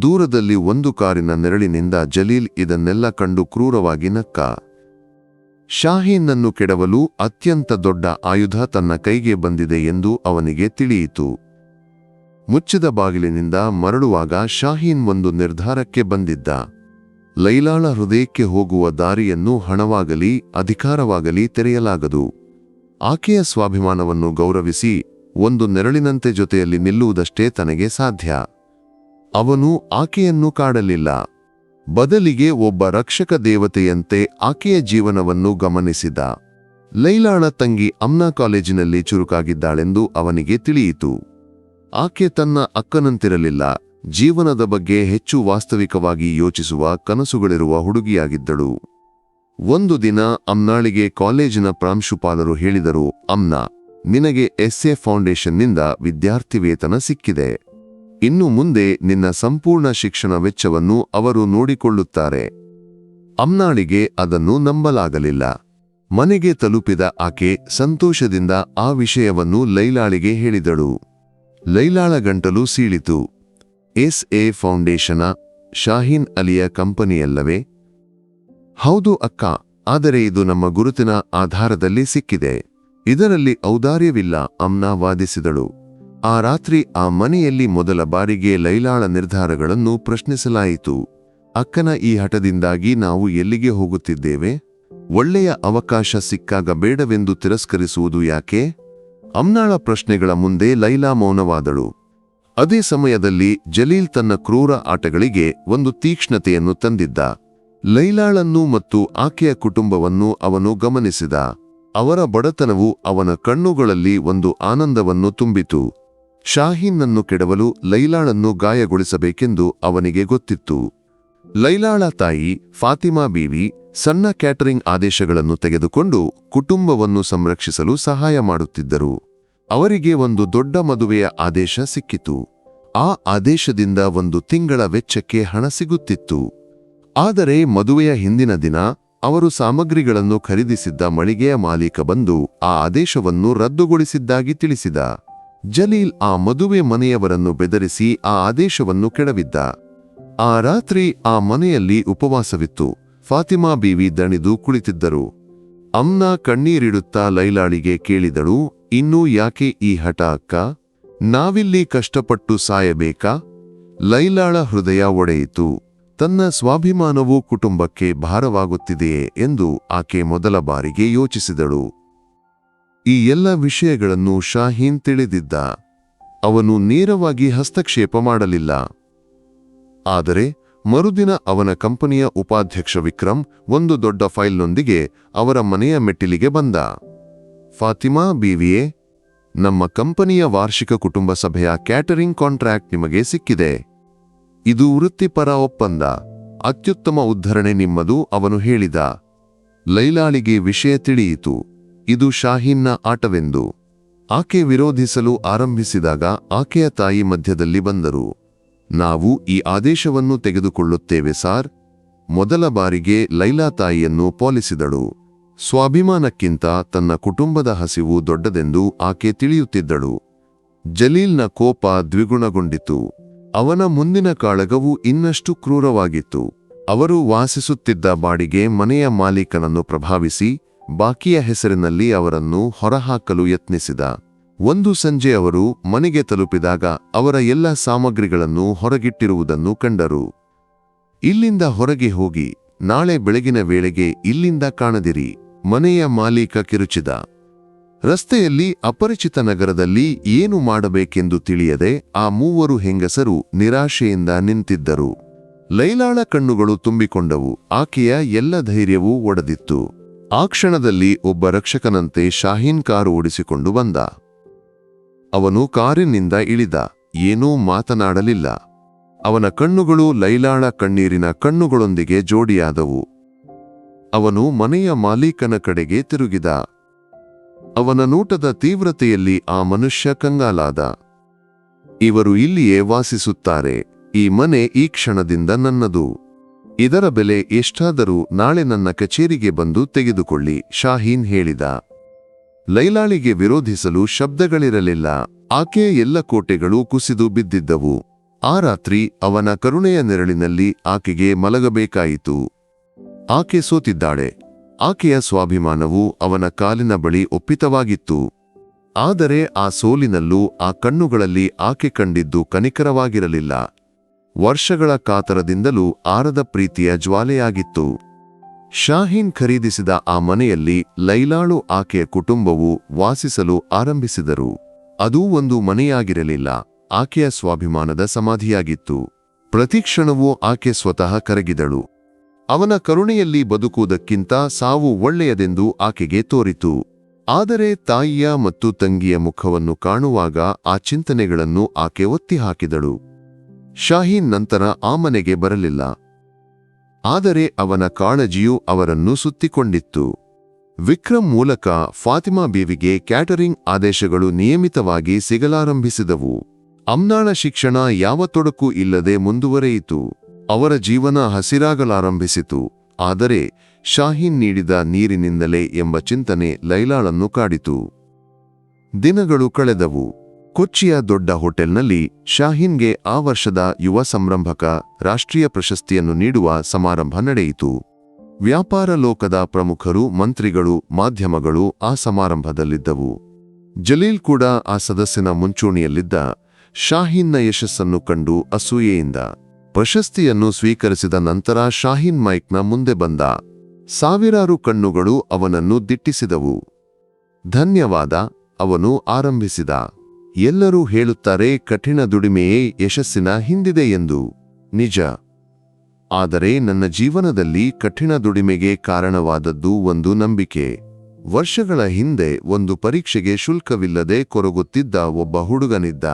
ದೂರದಲ್ಲಿ ಒಂದು ಕಾರಿನ ನೆರಳಿನಿಂದ ಜಲೀಲ್ ಇದನ್ನೆಲ್ಲ ಕಂಡು ಕ್ರೂರವಾಗಿ ನಕ್ಕ. ಶಾಹೀನ್ನನ್ನು ಕೆಡವಲು ಅತ್ಯಂತ ದೊಡ್ಡ ಆಯುಧ ತನ್ನ ಕೈಗೆ ಬಂದಿದೆ ಎಂದು ಅವನಿಗೆ ತಿಳಿಯಿತು. ಮುಚ್ಚಿದ ಬಾಗಿಲಿನಿಂದ ಮರಳುವಾಗ ಶಾಹೀನ್ ಒಂದು ನಿರ್ಧಾರಕ್ಕೆ ಬಂದಿದ್ದ. ಲೈಲಾಳ ಹೃದಯಕ್ಕೆ ಹೋಗುವ ದಾರಿಯನ್ನು ಹಣವಾಗಲಿ ಅಧಿಕಾರವಾಗಲಿ ತೆರೆಯಲಾಗದು. ಆಕೆಯ ಸ್ವಾಭಿಮಾನವನ್ನು ಗೌರವಿಸಿ ಒಂದು ನೆರಳಿನಂತೆ ಜೊತೆಯಲ್ಲಿ ನಿಲ್ಲುವುದಷ್ಟೇ ತನಗೆ ಸಾಧ್ಯ. ಅವನು ಆಕೆಯನ್ನು ಕಾಡಲಿಲ್ಲ. ಬದಲಿಗೆ ಒಬ್ಬ ರಕ್ಷಕ ದೇವತೆಯಂತೆ ಆಕೆಯ ಜೀವನವನ್ನು ಗಮನಿಸಿದ. ಲೈಲಾಳ ತಂಗಿ ಅಮ್ನಾ ಕಾಲೇಜಿನಲ್ಲಿ ಚುರುಕಾಗಿದ್ದಾಳೆಂದು ಅವನಿಗೆ ತಿಳಿಯಿತು. ಆಕೆ ತನ್ನ ಅಕ್ಕನಂತಿರಲಿಲ್ಲ. ಜೀವನದ ಬಗ್ಗೆ ಹೆಚ್ಚು ವಾಸ್ತವಿಕವಾಗಿ ಯೋಚಿಸುವ ಕನಸುಗಳಿರುವ ಹುಡುಗಿಯಾಗಿದ್ದಳು. ಒಂದು ದಿನ ಅಮ್ನಾಳಿಗೆ ಕಾಲೇಜಿನ ಪ್ರಾಂಶುಪಾಲರು ಹೇಳಿದರು, ಅಮ್ನಾ, ನಿನಗೆ ಎಸ್ಎ ಫೌಂಡೇಶನ್ನಿಂದ ವಿದ್ಯಾರ್ಥಿ ವೇತನ ಸಿಕ್ಕಿದೆ. ಇನ್ನು ಮುಂದೆ ನಿನ್ನ ಸಂಪೂರ್ಣ ಶಿಕ್ಷಣ ವೆಚ್ಚವನ್ನು ಅವರು ನೋಡಿಕೊಳ್ಳುತ್ತಾರೆ. ಅಮ್ನಾಳಿಗೆ ಅದನ್ನು ನಂಬಲಾಗಲಿಲ್ಲ. ಮನೆಗೆ ತಲುಪಿದ ಆಕೆ ಸಂತೋಷದಿಂದ ಆ ವಿಷಯವನ್ನು ಲೈಲಾಳಿಗೆ ಹೇಳಿದಳು. ಲೈಲಾಳ ಗಂಟಲು ಸೀಳಿತು. S A foundation Shaheen ಅಲಿಯ ಕಂಪನಿಯಲ್ಲವೇ? ಹೌದು ಅಕ್ಕ, ಆದರೆ ಇದು ನಮ್ಮ ಗುರುತಿನ ಆಧಾರದಲ್ಲಿ ಸಿಕ್ಕಿದೆ. ಇದರಲ್ಲಿ ಔದಾರ್ಯವಿಲ್ಲ, ಅಮ್ನಾ ವಾದಿಸಿದಳು. ಆ ರಾತ್ರಿ ಆ ಮನೆಯಲ್ಲಿ ಮೊದಲ ಬಾರಿಗೆ ಲೈಲಾಳ ನಿರ್ಧಾರಗಳನ್ನು ಪ್ರಶ್ನಿಸಲಾಯಿತು. ಅಕ್ಕನ ಈ ಹಠದಿಂದಾಗಿ ನಾವು ಎಲ್ಲಿಗೆ ಹೋಗುತ್ತಿದ್ದೇವೆ? ಒಳ್ಳೆಯ ಅವಕಾಶ ಸಿಕ್ಕಾಗ ಬೇಡವೆಂದು ತಿರಸ್ಕರಿಸುವುದು ಯಾಕೆ? ಅಮ್ನಾಳ ಪ್ರಶ್ನೆಗಳ ಮುಂದೆ ಲೈಲಾ ಮೌನವಾದಳು. ಅದೇ ಸಮಯದಲ್ಲಿ ಜಲೀಲ್ ತನ್ನ ಕ್ರೂರ ಆಟಗಳಿಗೆ ಒಂದು ತೀಕ್ಷ್ಣತೆಯನ್ನು ತಂದಿದ್ದ. ಲೈಲಾಳನ್ನು ಮತ್ತು ಆಕೆಯ ಕುಟುಂಬವನ್ನು ಅವನು ಗಮನಿಸಿದ. ಅವರ ಬಡತನವು ಅವನ ಕಣ್ಣುಗಳಲ್ಲಿ ಒಂದು ಆನಂದವನ್ನು ತುಂಬಿತು. ಶಾಹೀನ್ನನ್ನು ಕೆಡವಲು ಲೈಲಾಳನ್ನು ಗಾಯಗೊಳಿಸಬೇಕೆಂದು ಅವನಿಗೆ ಗೊತ್ತಿತ್ತು. ಲೈಲಾಳ ತಾಯಿ ಫಾತಿಮಾ ಬೀವಿ ಸಣ್ಣ ಕ್ಯಾಟರಿಂಗ್ ಆದೇಶಗಳನ್ನು ತೆಗೆದುಕೊಂಡು ಕುಟುಂಬವನ್ನು ಸಂರಕ್ಷಿಸಲು ಸಹಾಯ ಮಾಡುತ್ತಿದ್ದರು. ಅವರಿಗೆ ಒಂದು ದೊಡ್ಡ ಮದುವೆಯ ಆದೇಶ ಸಿಕ್ಕಿತು. ಆ ಆದೇಶದಿಂದ ಒಂದು ತಿಂಗಳ ವೆಚ್ಚಕ್ಕೆ ಹಣ ಸಿಗುತ್ತಿತ್ತು. ಆದರೆ ಮದುವೆಯ ಹಿಂದಿನ ದಿನ ಅವರು ಸಾಮಗ್ರಿಗಳನ್ನು ಖರೀದಿಸಿದ್ದ ಮಳಿಗೆಯ ಮಾಲೀಕ ಬಂದು ಆ ಆದೇಶವನ್ನು ರದ್ದುಗೊಳಿಸಿದ್ದಾಗಿ ತಿಳಿಸಿದ. ಜಲೀಲ್ ಆ ಮದುವೆ ಮನೆಯವರನ್ನು ಬೆದರಿಸಿ ಆ ಆದೇಶವನ್ನು ಕೆಡವಿದ್ದ. ಆ ರಾತ್ರಿ ಆ ಮನೆಯಲ್ಲಿ ಉಪವಾಸವಿತ್ತು. ಫಾತಿಮಾ ಬೀವಿ ದಣಿದು ಕುಳಿತಿದ್ದರು. ಅಮ್ನಾ ಕಣ್ಣೀರಿಡುತ್ತಾ ಲೈಲಾಳಿಗೆ ಕೇಳಿದಳು, ಇನ್ನೂ ಯಾಕೆ ಈ ಹಠ ಅಕ್ಕ? ನಾವಿಲ್ಲಿ ಕಷ್ಟಪಟ್ಟು ಸಾಯಬೇಕಾ? ಲೈಲಾಳ ಹೃದಯ ಒಡೆಯಿತು. ತನ್ನ ಸ್ವಾಭಿಮಾನವು ಕುಟುಂಬಕ್ಕೆ ಭಾರವಾಗುತ್ತಿದೆಯೇ ಎಂದು ಆಕೆ ಮೊದಲ ಬಾರಿಗೆ ಯೋಚಿಸಿದಳು. ಈ ಎಲ್ಲ ವಿಷಯಗಳನ್ನು ಶಾಹೀನ್ ತಿಳಿದಿದ್ದ. ಅವನು ನೇರವಾಗಿ ಹಸ್ತಕ್ಷೇಪ ಮಾಡಲಿಲ್ಲ. ಆದರೆ ಮರುದಿನ ಅವನ ಕಂಪನಿಯ ಉಪಾಧ್ಯಕ್ಷ ವಿಕ್ರಮ್ ಒಂದು ದೊಡ್ಡ ಫೈಲ್ನೊಂದಿಗೆ ಅವರ ಮನೆಯ ಮೆಟ್ಟಿಲಿಗೆ ಬಂದ. ಫಾತಿಮಾ ಬೀವಿಯೇ, ನಮ್ಮ ಕಂಪನಿಯ ವಾರ್ಷಿಕ ಕುಟುಂಬ ಸಭೆಯ ಕ್ಯಾಟರಿಂಗ್ ಕಾಂಟ್ರಾಕ್ಟ್ ನಿಮಗೆ ಸಿಕ್ಕಿದೆ. ಇದು ವೃತ್ತಿಪರ ಒಪ್ಪಂದ. ಅತ್ಯುತ್ತಮ ಉದ್ಧರಣೆ ನಿಮ್ಮದು, ಅವನು ಹೇಳಿದ. ಲೈಲಾಳಿಗೆ ವಿಷಯ ತಿಳಿಯಿತು. ಇದು ಶಾಹೀನ್ನ ಆಟವೆಂದು. ಆಕೆ ವಿರೋಧಿಸಲು ಆರಂಭಿಸಿದಾಗ ಆಕೆಯ ತಾಯಿ ಮಧ್ಯದಲ್ಲಿ ಬಂದರು. ನಾವು ಈ ಆದೇಶವನ್ನು ತೆಗೆದುಕೊಳ್ಳುತ್ತೇವೆ ಸಾರ್. ಮೊದಲ ಬಾರಿಗೆ ಲೈಲಾ ತಾಯಿಯನ್ನು ಪೋಲಿಸಿದಳು. ಸ್ವಾಭಿಮಾನಕ್ಕಿಂತ ತನ್ನ ಕುಟುಂಬದ ಹಸಿವು ದೊಡ್ಡದೆಂದು ಆಕೆ ತಿಳಿಯುತ್ತಿದ್ದಳು. ಜಲೀಲ್ನ ಕೋಪ ದ್ವಿಗುಣಗೊಂಡಿತು. ಅವನ ಮುಂದಿನ ಕಾಳಗವು ಇನ್ನಷ್ಟು ಕ್ರೂರವಾಗಿತ್ತು. ಅವರು ವಾಸಿಸುತ್ತಿದ್ದ ಬಾಡಿಗೆ ಮನೆಯ ಮಾಲೀಕನನ್ನು ಪ್ರಭಾವಿಸಿ ಬಾಕಿಯ ಹೆಸರಿನಲ್ಲಿ ಅವರನ್ನು ಹೊರಹಾಕಲು ಯತ್ನಿಸಿದ. ಒಂದು ಸಂಜೆ ಅವರು ಮನೆಗೆ ತಲುಪಿದಾಗ ಅವರ ಎಲ್ಲ ಸಾಮಗ್ರಿಗಳನ್ನು ಹೊರಗಿಟ್ಟಿರುವುದನ್ನು ಕಂಡರು. ಇಲ್ಲಿಂದ ಹೊರಗೆ ಹೋಗಿ, ನಾಳೆ ಬೆಳಗಿನ ವೇಳೆಗೆ ಇಲ್ಲಿಂದ ಕಾಣದಿರಿ, ಮನೆಯ ಮಾಲೀಕ ಕಿರುಚಿದ. ರಸ್ತೆಯಲ್ಲಿ ಅಪರಿಚಿತ ನಗರದಲ್ಲಿ ಏನು ಮಾಡಬೇಕೆಂದು ತಿಳಿಯದೆ ಆ ಮೂವರು ಹೆಂಗಸರು ನಿರಾಶೆಯಿಂದ ನಿಂತಿದ್ದರು. ಲೈಲಾಳ ಕಣ್ಣುಗಳು ತುಂಬಿಕೊಂಡವು. ಆಕೆಯ ಎಲ್ಲ ಧೈರ್ಯವೂ ಒಡೆದಿತ್ತು. ಆ ಕ್ಷಣದಲ್ಲಿ ಒಬ್ಬ ರಕ್ಷಕನಂತೆ ಶಾಹೀನ್ ಕಾರು ಓಡಿಸಿಕೊಂಡು ಬಂದ. ಅವನು ಕಾರಿನಿಂದ ಇಳಿದ. ಏನೂ ಮಾತನಾಡಲಿಲ್ಲ. ಅವನ ಕಣ್ಣುಗಳು ಲೈಲಾಳ ಕಣ್ಣೀರಿನ ಕಣ್ಣುಗಳೊಂದಿಗೆ ಜೋಡಿಯಾದವು. ಅವನು ಮನೆಯ ಮಾಲೀಕನ ಕಡೆಗೆ ತಿರುಗಿದ. ಅವನ ನೋಟದ ತೀವ್ರತೆಯಲ್ಲಿ ಆ ಮನುಷ್ಯ ಕಂಗಾಲಾದ. ಇವರು ಇಲ್ಲಿಯೇ ವಾಸಿಸುತ್ತಾರೆ. ಈ ಮನೆ ಈ ಕ್ಷಣದಿಂದ ನನ್ನದು. ಇದರ ಬೆಲೆ ಎಷ್ಟಾದರೂ ನಾಳೆ ನನ್ನ ಕಚೇರಿಗೆ ಬಂದು ತೆಗೆದುಕೊಳ್ಳಿ, ಶಾಹೀನ್ ಹೇಳಿದ. ಲೈಲಾಳಿಗೆ ವಿರೋಧಿಸಲು ಶಬ್ದಗಳಿರಲಿಲ್ಲ. ಆಕೆಯ ಎಲ್ಲ ಕೋಟೆಗಳು ಕುಸಿದು ಬಿದ್ದಿದ್ದವು. ಆ ರಾತ್ರಿ ಅವನ ಕರುಣೆಯ ನೆರಳಿನಲ್ಲಿ ಆಕೆಗೆ ಮಲಗಬೇಕಾಯಿತು. ಆಕೆ ಸೋತಿದ್ದಾಳೆ. ಆಕೆಯ ಸ್ವಾಭಿಮಾನವು ಅವನ ಕಾಲಿನ ಬಳಿ ಒಪ್ಪಿತವಾಗಿತ್ತು. ಆದರೆ ಆ ಸೋಲಿನಲ್ಲೂ ಆ ಕಣ್ಣುಗಳಲ್ಲಿ ಆಕೆ ಕಂಡಿದ್ದು ಕನಿಕರವಾಗಿರಲಿಲ್ಲ. ವರ್ಷಗಳ ಕಾತರದಿಂದಲೂ ಆರದ ಪ್ರೀತಿಯ ಜ್ವಾಲೆಯಾಗಿತ್ತು. ಶಾಹೀನ್ ಖರೀದಿಸಿದ ಆ ಮನೆಯಲ್ಲಿ ಲೈಲಾಳು ಆಕೆಯ ಕುಟುಂಬವು ವಾಸಿಸಲು ಆರಂಭಿಸಿದರು. ಅದೂ ಒಂದು ಮನೆಯಾಗಿರಲಿಲ್ಲ, ಆಕೆಯ ಸ್ವಾಭಿಮಾನದ ಸಮಾಧಿಯಾಗಿತ್ತು. ಪ್ರತಿಕ್ಷಣವೂ ಆಕೆ ಸ್ವತಃ ಕರಗಿದಳು. ಅವನ ಕರುಣೆಯಲ್ಲಿ ಬದುಕುವುದಕ್ಕಿಂತ ಸಾವು ಒಳ್ಳೆಯದೆಂದು ಆಕೆಗೆ ತೋರಿತು. ಆದರೆ ತಾಯಿಯ ಮತ್ತು ತಂಗಿಯ ಮುಖವನ್ನು ಕಾಣುವಾಗ ಆ ಚಿಂತನೆಗಳನ್ನು ಆಕೆ ಒತ್ತಿಹಾಕಿದಳು. ಶಾಹೀನ್ ನಂತರ ಆ ಮನೆಗೆ ಬರಲಿಲ್ಲ. ಆದರೆ ಅವನ ಕಾಳಜಿಯು ಅವರನ್ನು ಸುತ್ತಿಕೊಂಡಿತ್ತು. ವಿಕ್ರಮ್ ಮೂಲಕ ಫಾತಿಮಾ ಬೀವಿಗೆ ಕ್ಯಾಟರಿಂಗ್ ಆದೇಶಗಳು ನಿಯಮಿತವಾಗಿ ಸಿಗಲಾರಂಭಿಸಿದವು. ಅಮ್ನಾಳ ಶಿಕ್ಷಣ ಯಾವ ತೊಡಕು ಇಲ್ಲದೆ ಮುಂದುವರೆಯಿತು. ಅವರ ಜೀವನ ಹಸಿರಾಗಲಾರಂಭಿಸಿತು. ಆದರೆ ಶಾಹೀನ್ ನೀಡಿದ ನೀರಿನಿಂದಲೇ ಎಂಬ ಚಿಂತನೆ ಲೈಲಾಳನ್ನು ಕಾಡಿತು. ದಿನಗಳು ಕಳೆದವು. ಕೊಚ್ಚಿಯ ದೊಡ್ಡ ಹೋಟೆಲ್ನಲ್ಲಿ ಶಾಹೀನ್ಗೆ ಆ ವರ್ಷದ ಯುವ ಸಂರಂಭಕ ರಾಷ್ಟ್ರೀಯ ಪ್ರಶಸ್ತಿಯನ್ನು ನೀಡುವ ಸಮಾರಂಭ ನಡೆಯಿತು. ವ್ಯಾಪಾರ ಲೋಕದ ಪ್ರಮುಖರು, ಮಂತ್ರಿಗಳು, ಮಾಧ್ಯಮಗಳು ಆ ಸಮಾರಂಭದಲ್ಲಿದ್ದವು. ಜಲೀಲ್ ಕೂಡ ಆ ಸದಸ್ಯನ ಮುಂಚೂಣಿಯಲ್ಲಿದ್ದ. ಶಾಹೀನ್ನ ಯಶಸ್ಸನ್ನು ಕಂಡು ಅಸೂಯೆಯಿಂದ ಪ್ರಶಸ್ತಿಯನ್ನು ಸ್ವೀಕರಿಸಿದ ನಂತರ ಶಾಹೀನ್ ಮೈಕ್ನ ಮುಂದೆ ಬಂದ. ಸಾವಿರಾರು ಕಣ್ಣುಗಳು ಅವನನ್ನು ದಿಟ್ಟಿಸಿದವು. ಧನ್ಯವಾದ, ಅವನು ಆರಂಭಿಸಿದ. ಎಲ್ಲರೂ ಹೇಳುತ್ತಾರೆ ಕಠಿಣ ದುಡಿಮೆಯೇ ಯಶಸ್ಸಿನ ಹಿಂದಿದೆ ಎಂದು. ನಿಜ. ಆದರೆ ನನ್ನ ಜೀವನದಲ್ಲಿ ಕಠಿಣ ದುಡಿಮೆಗೆ ಕಾರಣವಾದದ್ದು ಒಂದು ನಂಬಿಕೆ. ವರ್ಷಗಳ ಹಿಂದೆ ಒಂದು ಪರೀಕ್ಷೆಗೆ ಶುಲ್ಕವಿಲ್ಲದೆ ಕೊರಗುತ್ತಿದ್ದ ಒಬ್ಬ ಹುಡುಗನಿದ್ದ.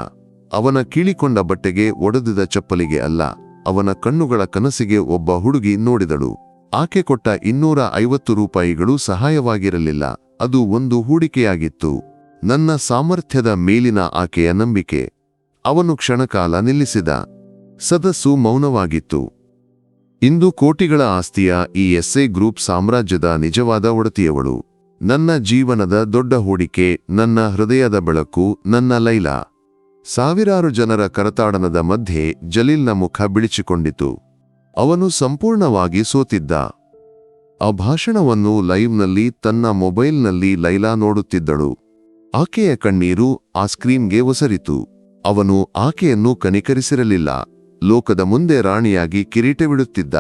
ಅವನ ಕೀಳಿಕೊಂಡ ಬಟ್ಟೆಗೆ, ಒಡೆದಿದ ಚಪ್ಪಲಿಗೆ ಅಲ್ಲ, ಅವನ ಕಣ್ಣುಗಳ ಕನಸಿಗೆ ಒಬ್ಬ ಹುಡುಗಿ ನೋಡಿದಳು. ಆಕೆ ಕೊಟ್ಟ 250 ರೂಪಾಯಿಗಳು ಸಹಾಯವಾಗಿರಲಿಲ್ಲ. ಅದು ಒಂದು ಹೂಡಿಕೆಯಾಗಿತ್ತು. ನನ್ನ ಸಾಮರ್ಥ್ಯದ ಮೇಲಿನ ಆಕೆಯ ನಂಬಿಕೆ. ಅವನು ಕ್ಷಣಕಾಲ ನಿಲ್ಲಿಸಿದ. ಸದಸ್ಸು ಮೌನವಾಗಿತ್ತು. ಇಂದು ಕೋಟಿಗಳ ಆಸ್ತಿಯ ಈ ಎಸ್ಎ ಗ್ರೂಪ್ ಸಾಮ್ರಾಜ್ಯದ ನಿಜವಾದ ಒಡತಿಯವಳು. ನನ್ನ ಜೀವನದ ದೊಡ್ಡ ಹೂಡಿಕೆ, ನನ್ನ ಹೃದಯದ ಬೆಳಕು, ನನ್ನ ಲೈಲಾ. ಸಾವಿರಾರು ಜನರ ಕರತಾಡನದ ಮಧ್ಯೆ ಜಲೀಲ್ನ ಮುಖ ಬಿಳಿಚಿಕೊಂಡಿತು. ಅವನು ಸಂಪೂರ್ಣವಾಗಿ ಸೋತಿದ್ದ. ಆ ಭಾಷಣವನ್ನು ಲೈವ್ನಲ್ಲಿ ತನ್ನ ಮೊಬೈಲ್ನಲ್ಲಿ ಲೈಲಾ ನೋಡುತ್ತಿದ್ದಳು. ಆಕೆಯ ಕಣ್ಣೀರು ಆ ಸ್ಕ್ರೀನ್ಗೆ ಒಸರಿತು. ಅವನು ಆಕೆಯನ್ನು ಕನಿಕರಿಸಿರಲಿಲ್ಲ. ಲೋಕದ ಮುಂದೆ ರಾಣಿಯಾಗಿ ಕಿರೀಟವಿಡುತ್ತಿದ್ದ.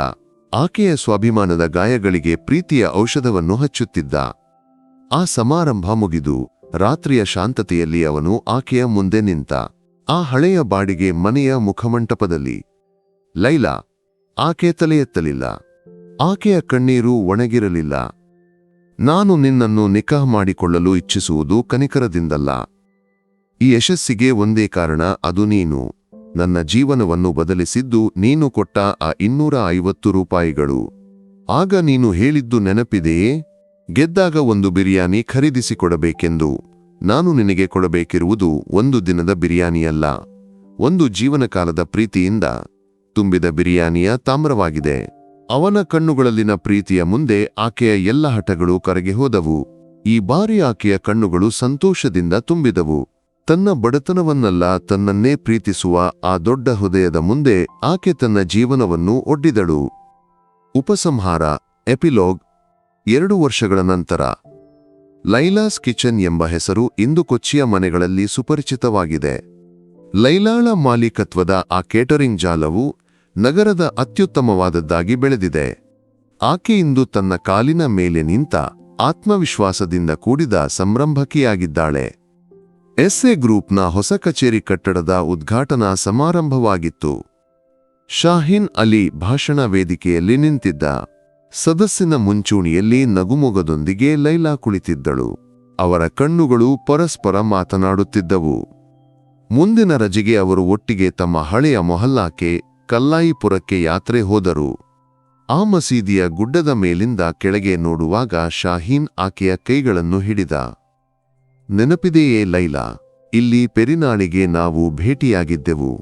ಆಕೆಯ ಸ್ವಾಭಿಮಾನದ ಗಾಯಗಳಿಗೆ ಪ್ರೀತಿಯ ಔಷಧವನ್ನು ಹಚ್ಚುತ್ತಿದ್ದ. ಆ ಸಮಾರಂಭ ಮುಗಿದು ರಾತ್ರಿಯ ಶಾಂತತೆಯಲ್ಲಿ ಅವನು ಆಕೆಯ ಮುಂದೆ ನಿಂತ. ಆ ಹಳೆಯ ಬಾಡಿಗೆ ಮನೆಯ ಮುಖಮಂಟಪದಲ್ಲಿ. ಲೈಲಾ. ಆಕೆ ತಲೆ ಎತ್ತಲಿಲ್ಲ. ಆಕೆಯ ಕಣ್ಣೀರು ಒಣಗಿರಲಿಲ್ಲ. ನಾನು ನಿನ್ನನ್ನು ನಿಕಾಹ್ ಮಾಡಿಕೊಳ್ಳಲು ಇಚ್ಛಿಸುವುದು ಕನಿಕರದಿಂದಲ್ಲ. ಈ ಯಶಸ್ಸಿಗೆ ಒಂದೇ ಕಾರಣ, ಅದು ನೀನು. ನನ್ನ ಜೀವನವನ್ನು ಬದಲಿಸಿದ್ದು ನೀನು ಕೊಟ್ಟ ಆ 250 ರೂಪಾಯಿಗಳು. ಆಗ ನೀನು ಹೇಳಿದ್ದು ನೆನಪಿದೆಯೇ? ಗೆದ್ದಾಗ ಒಂದು ಬಿರಿಯಾನಿ ಖರೀದಿಸಿಕೊಡಬೇಕೆಂದು. ನಾನು ನಿನಗೆ ಕೊಡಬೇಕಿರುವುದು ಒಂದು ದಿನದ ಬಿರಿಯಾನಿಯಲ್ಲ, ಒಂದು ಜೀವನಕಾಲದ ಪ್ರೀತಿಯಿಂದ ತುಂಬಿದ ಬಿರಿಯಾನಿಯ ತಾಮ್ರವಾಗಿದೆ. ಅವನ ಕಣ್ಣುಗಳಲ್ಲಿನ ಪ್ರೀತಿಯ ಮುಂದೆ ಆಕೆಯ ಎಲ್ಲ ಹಠಗಳು ಕರಗಿ ಹೋದವು. ಈ ಬಾರಿ ಆಕೆಯ ಕಣ್ಣುಗಳು ಸಂತೋಷದಿಂದ ತುಂಬಿದವು. ತನ್ನ ಬಡತನವನ್ನಲ್ಲ, ತನ್ನನ್ನೇ ಪ್ರೀತಿಸುವ ಆ ದೊಡ್ಡ ಹೃದಯದ ಮುಂದೆ ಆಕೆ ತನ್ನ ಜೀವನವನ್ನು ಒಡ್ಡಿದಳು. ಉಪಸಂಹಾರ. ಎಪಿಲೋಗ್. 2 ವರ್ಷಗಳ ನಂತರ. ಲೈಲಾಸ್ ಕಿಚನ್ ಎಂಬ ಹೆಸರು ಇಂದು ಕೊಚ್ಚಿಯ ಮನೆಗಳಲ್ಲಿ ಸುಪರಿಚಿತವಾಗಿದೆ. ಲೈಲಾಳ ಮಾಲೀಕತ್ವದ ಆ ಕೇಟರಿಂಗ್ ಜಾಲವು ನಗರದ ಅತ್ಯುತ್ತಮವಾದದ್ದಾಗಿ ಬೆಳೆದಿದೆ. ಆಕೆ ಇಂದು ತನ್ನ ಕಾಲಿನ ಮೇಲೆ ನಿಂತ ಆತ್ಮವಿಶ್ವಾಸದಿಂದ ಕೂಡಿದ ಸಂರಂಭಕಿಯಾಗಿದ್ದಾಳೆ. ಎಸ್ಎ ಗ್ರೂಪ್ನ ಹೊಸ ಕಚೇರಿ ಕಟ್ಟಡದ ಉದ್ಘಾಟನಾ ಸಮಾರಂಭವಾಗಿತ್ತು. ಶಾಹೀನ್ ಅಲಿ ಭಾಷಣ ವೇದಿಕೆಯಲ್ಲಿ ನಿಂತಿದ್ದ. ಸದಸ್ಸಿನ ಮುಂಚೂಣಿಯಲ್ಲಿ ನಗುಮೊಗದೊಂದಿಗೆ ಲೈಲಾ ಕುಳಿತಿದ್ದಳು. ಅವರ ಕಣ್ಣುಗಳು ಪರಸ್ಪರ ಮಾತನಾಡುತ್ತಿದ್ದವು. ಮುಂದಿನ ರಜೆಗೆ ಅವರು ಒಟ್ಟಿಗೆ ತಮ್ಮ ಹಳೆಯ ಮೊಹಲ್ಲಾಕ್ಕೆ ಕಲ್ಲಾಯಿಪುರಕ್ಕೆ ಯಾತ್ರೆ ಹೋದರು. ಆ ಮಸೀದಿಯ ಗುಡ್ಡದ ಮೇಲಿಂದ ಕೆಳಗೆ ನೋಡುವಾಗ ಶಾಹೀನ್ ಆಕೆಯ ಕೈಗಳನ್ನು ಹಿಡಿದ. ನೆನಪಿದೆಯೇ ಲೈಲಾ, ಇಲ್ಲಿ ಪೆರಿನಾಳಿಗೆ ನಾವು ಭೇಟಿಯಾಗಿದ್ದೆವು.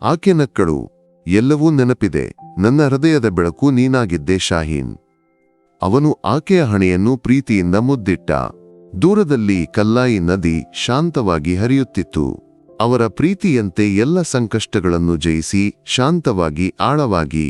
ಆಕೆ ನಕ್ಕಳು. ಎಲ್ಲವೂ ನೆನಪಿದೆ, ನನ್ನ ಹೃದಯದ ಬೆಳಕು ನೀನಾಗಿದ್ದೆ ಶಾಹೀನ್. ಅವನು ಆಕೆಯ ಹಣೆಯನ್ನು ಪ್ರೀತಿಯಿಂದ ಮುದ್ದಿಟ್ಟ. ದೂರದಲ್ಲಿ ಕಲ್ಲಾಯಿ ನದಿ ಶಾಂತವಾಗಿ ಹರಿಯುತ್ತಿತ್ತು. ಅವರ ಪ್ರೀತಿಯಂತೆ ಎಲ್ಲ ಸಂಕಷ್ಟಗಳನ್ನು ಜಯಿಸಿ ಶಾಂತವಾಗಿ ಆಳವಾಗಿ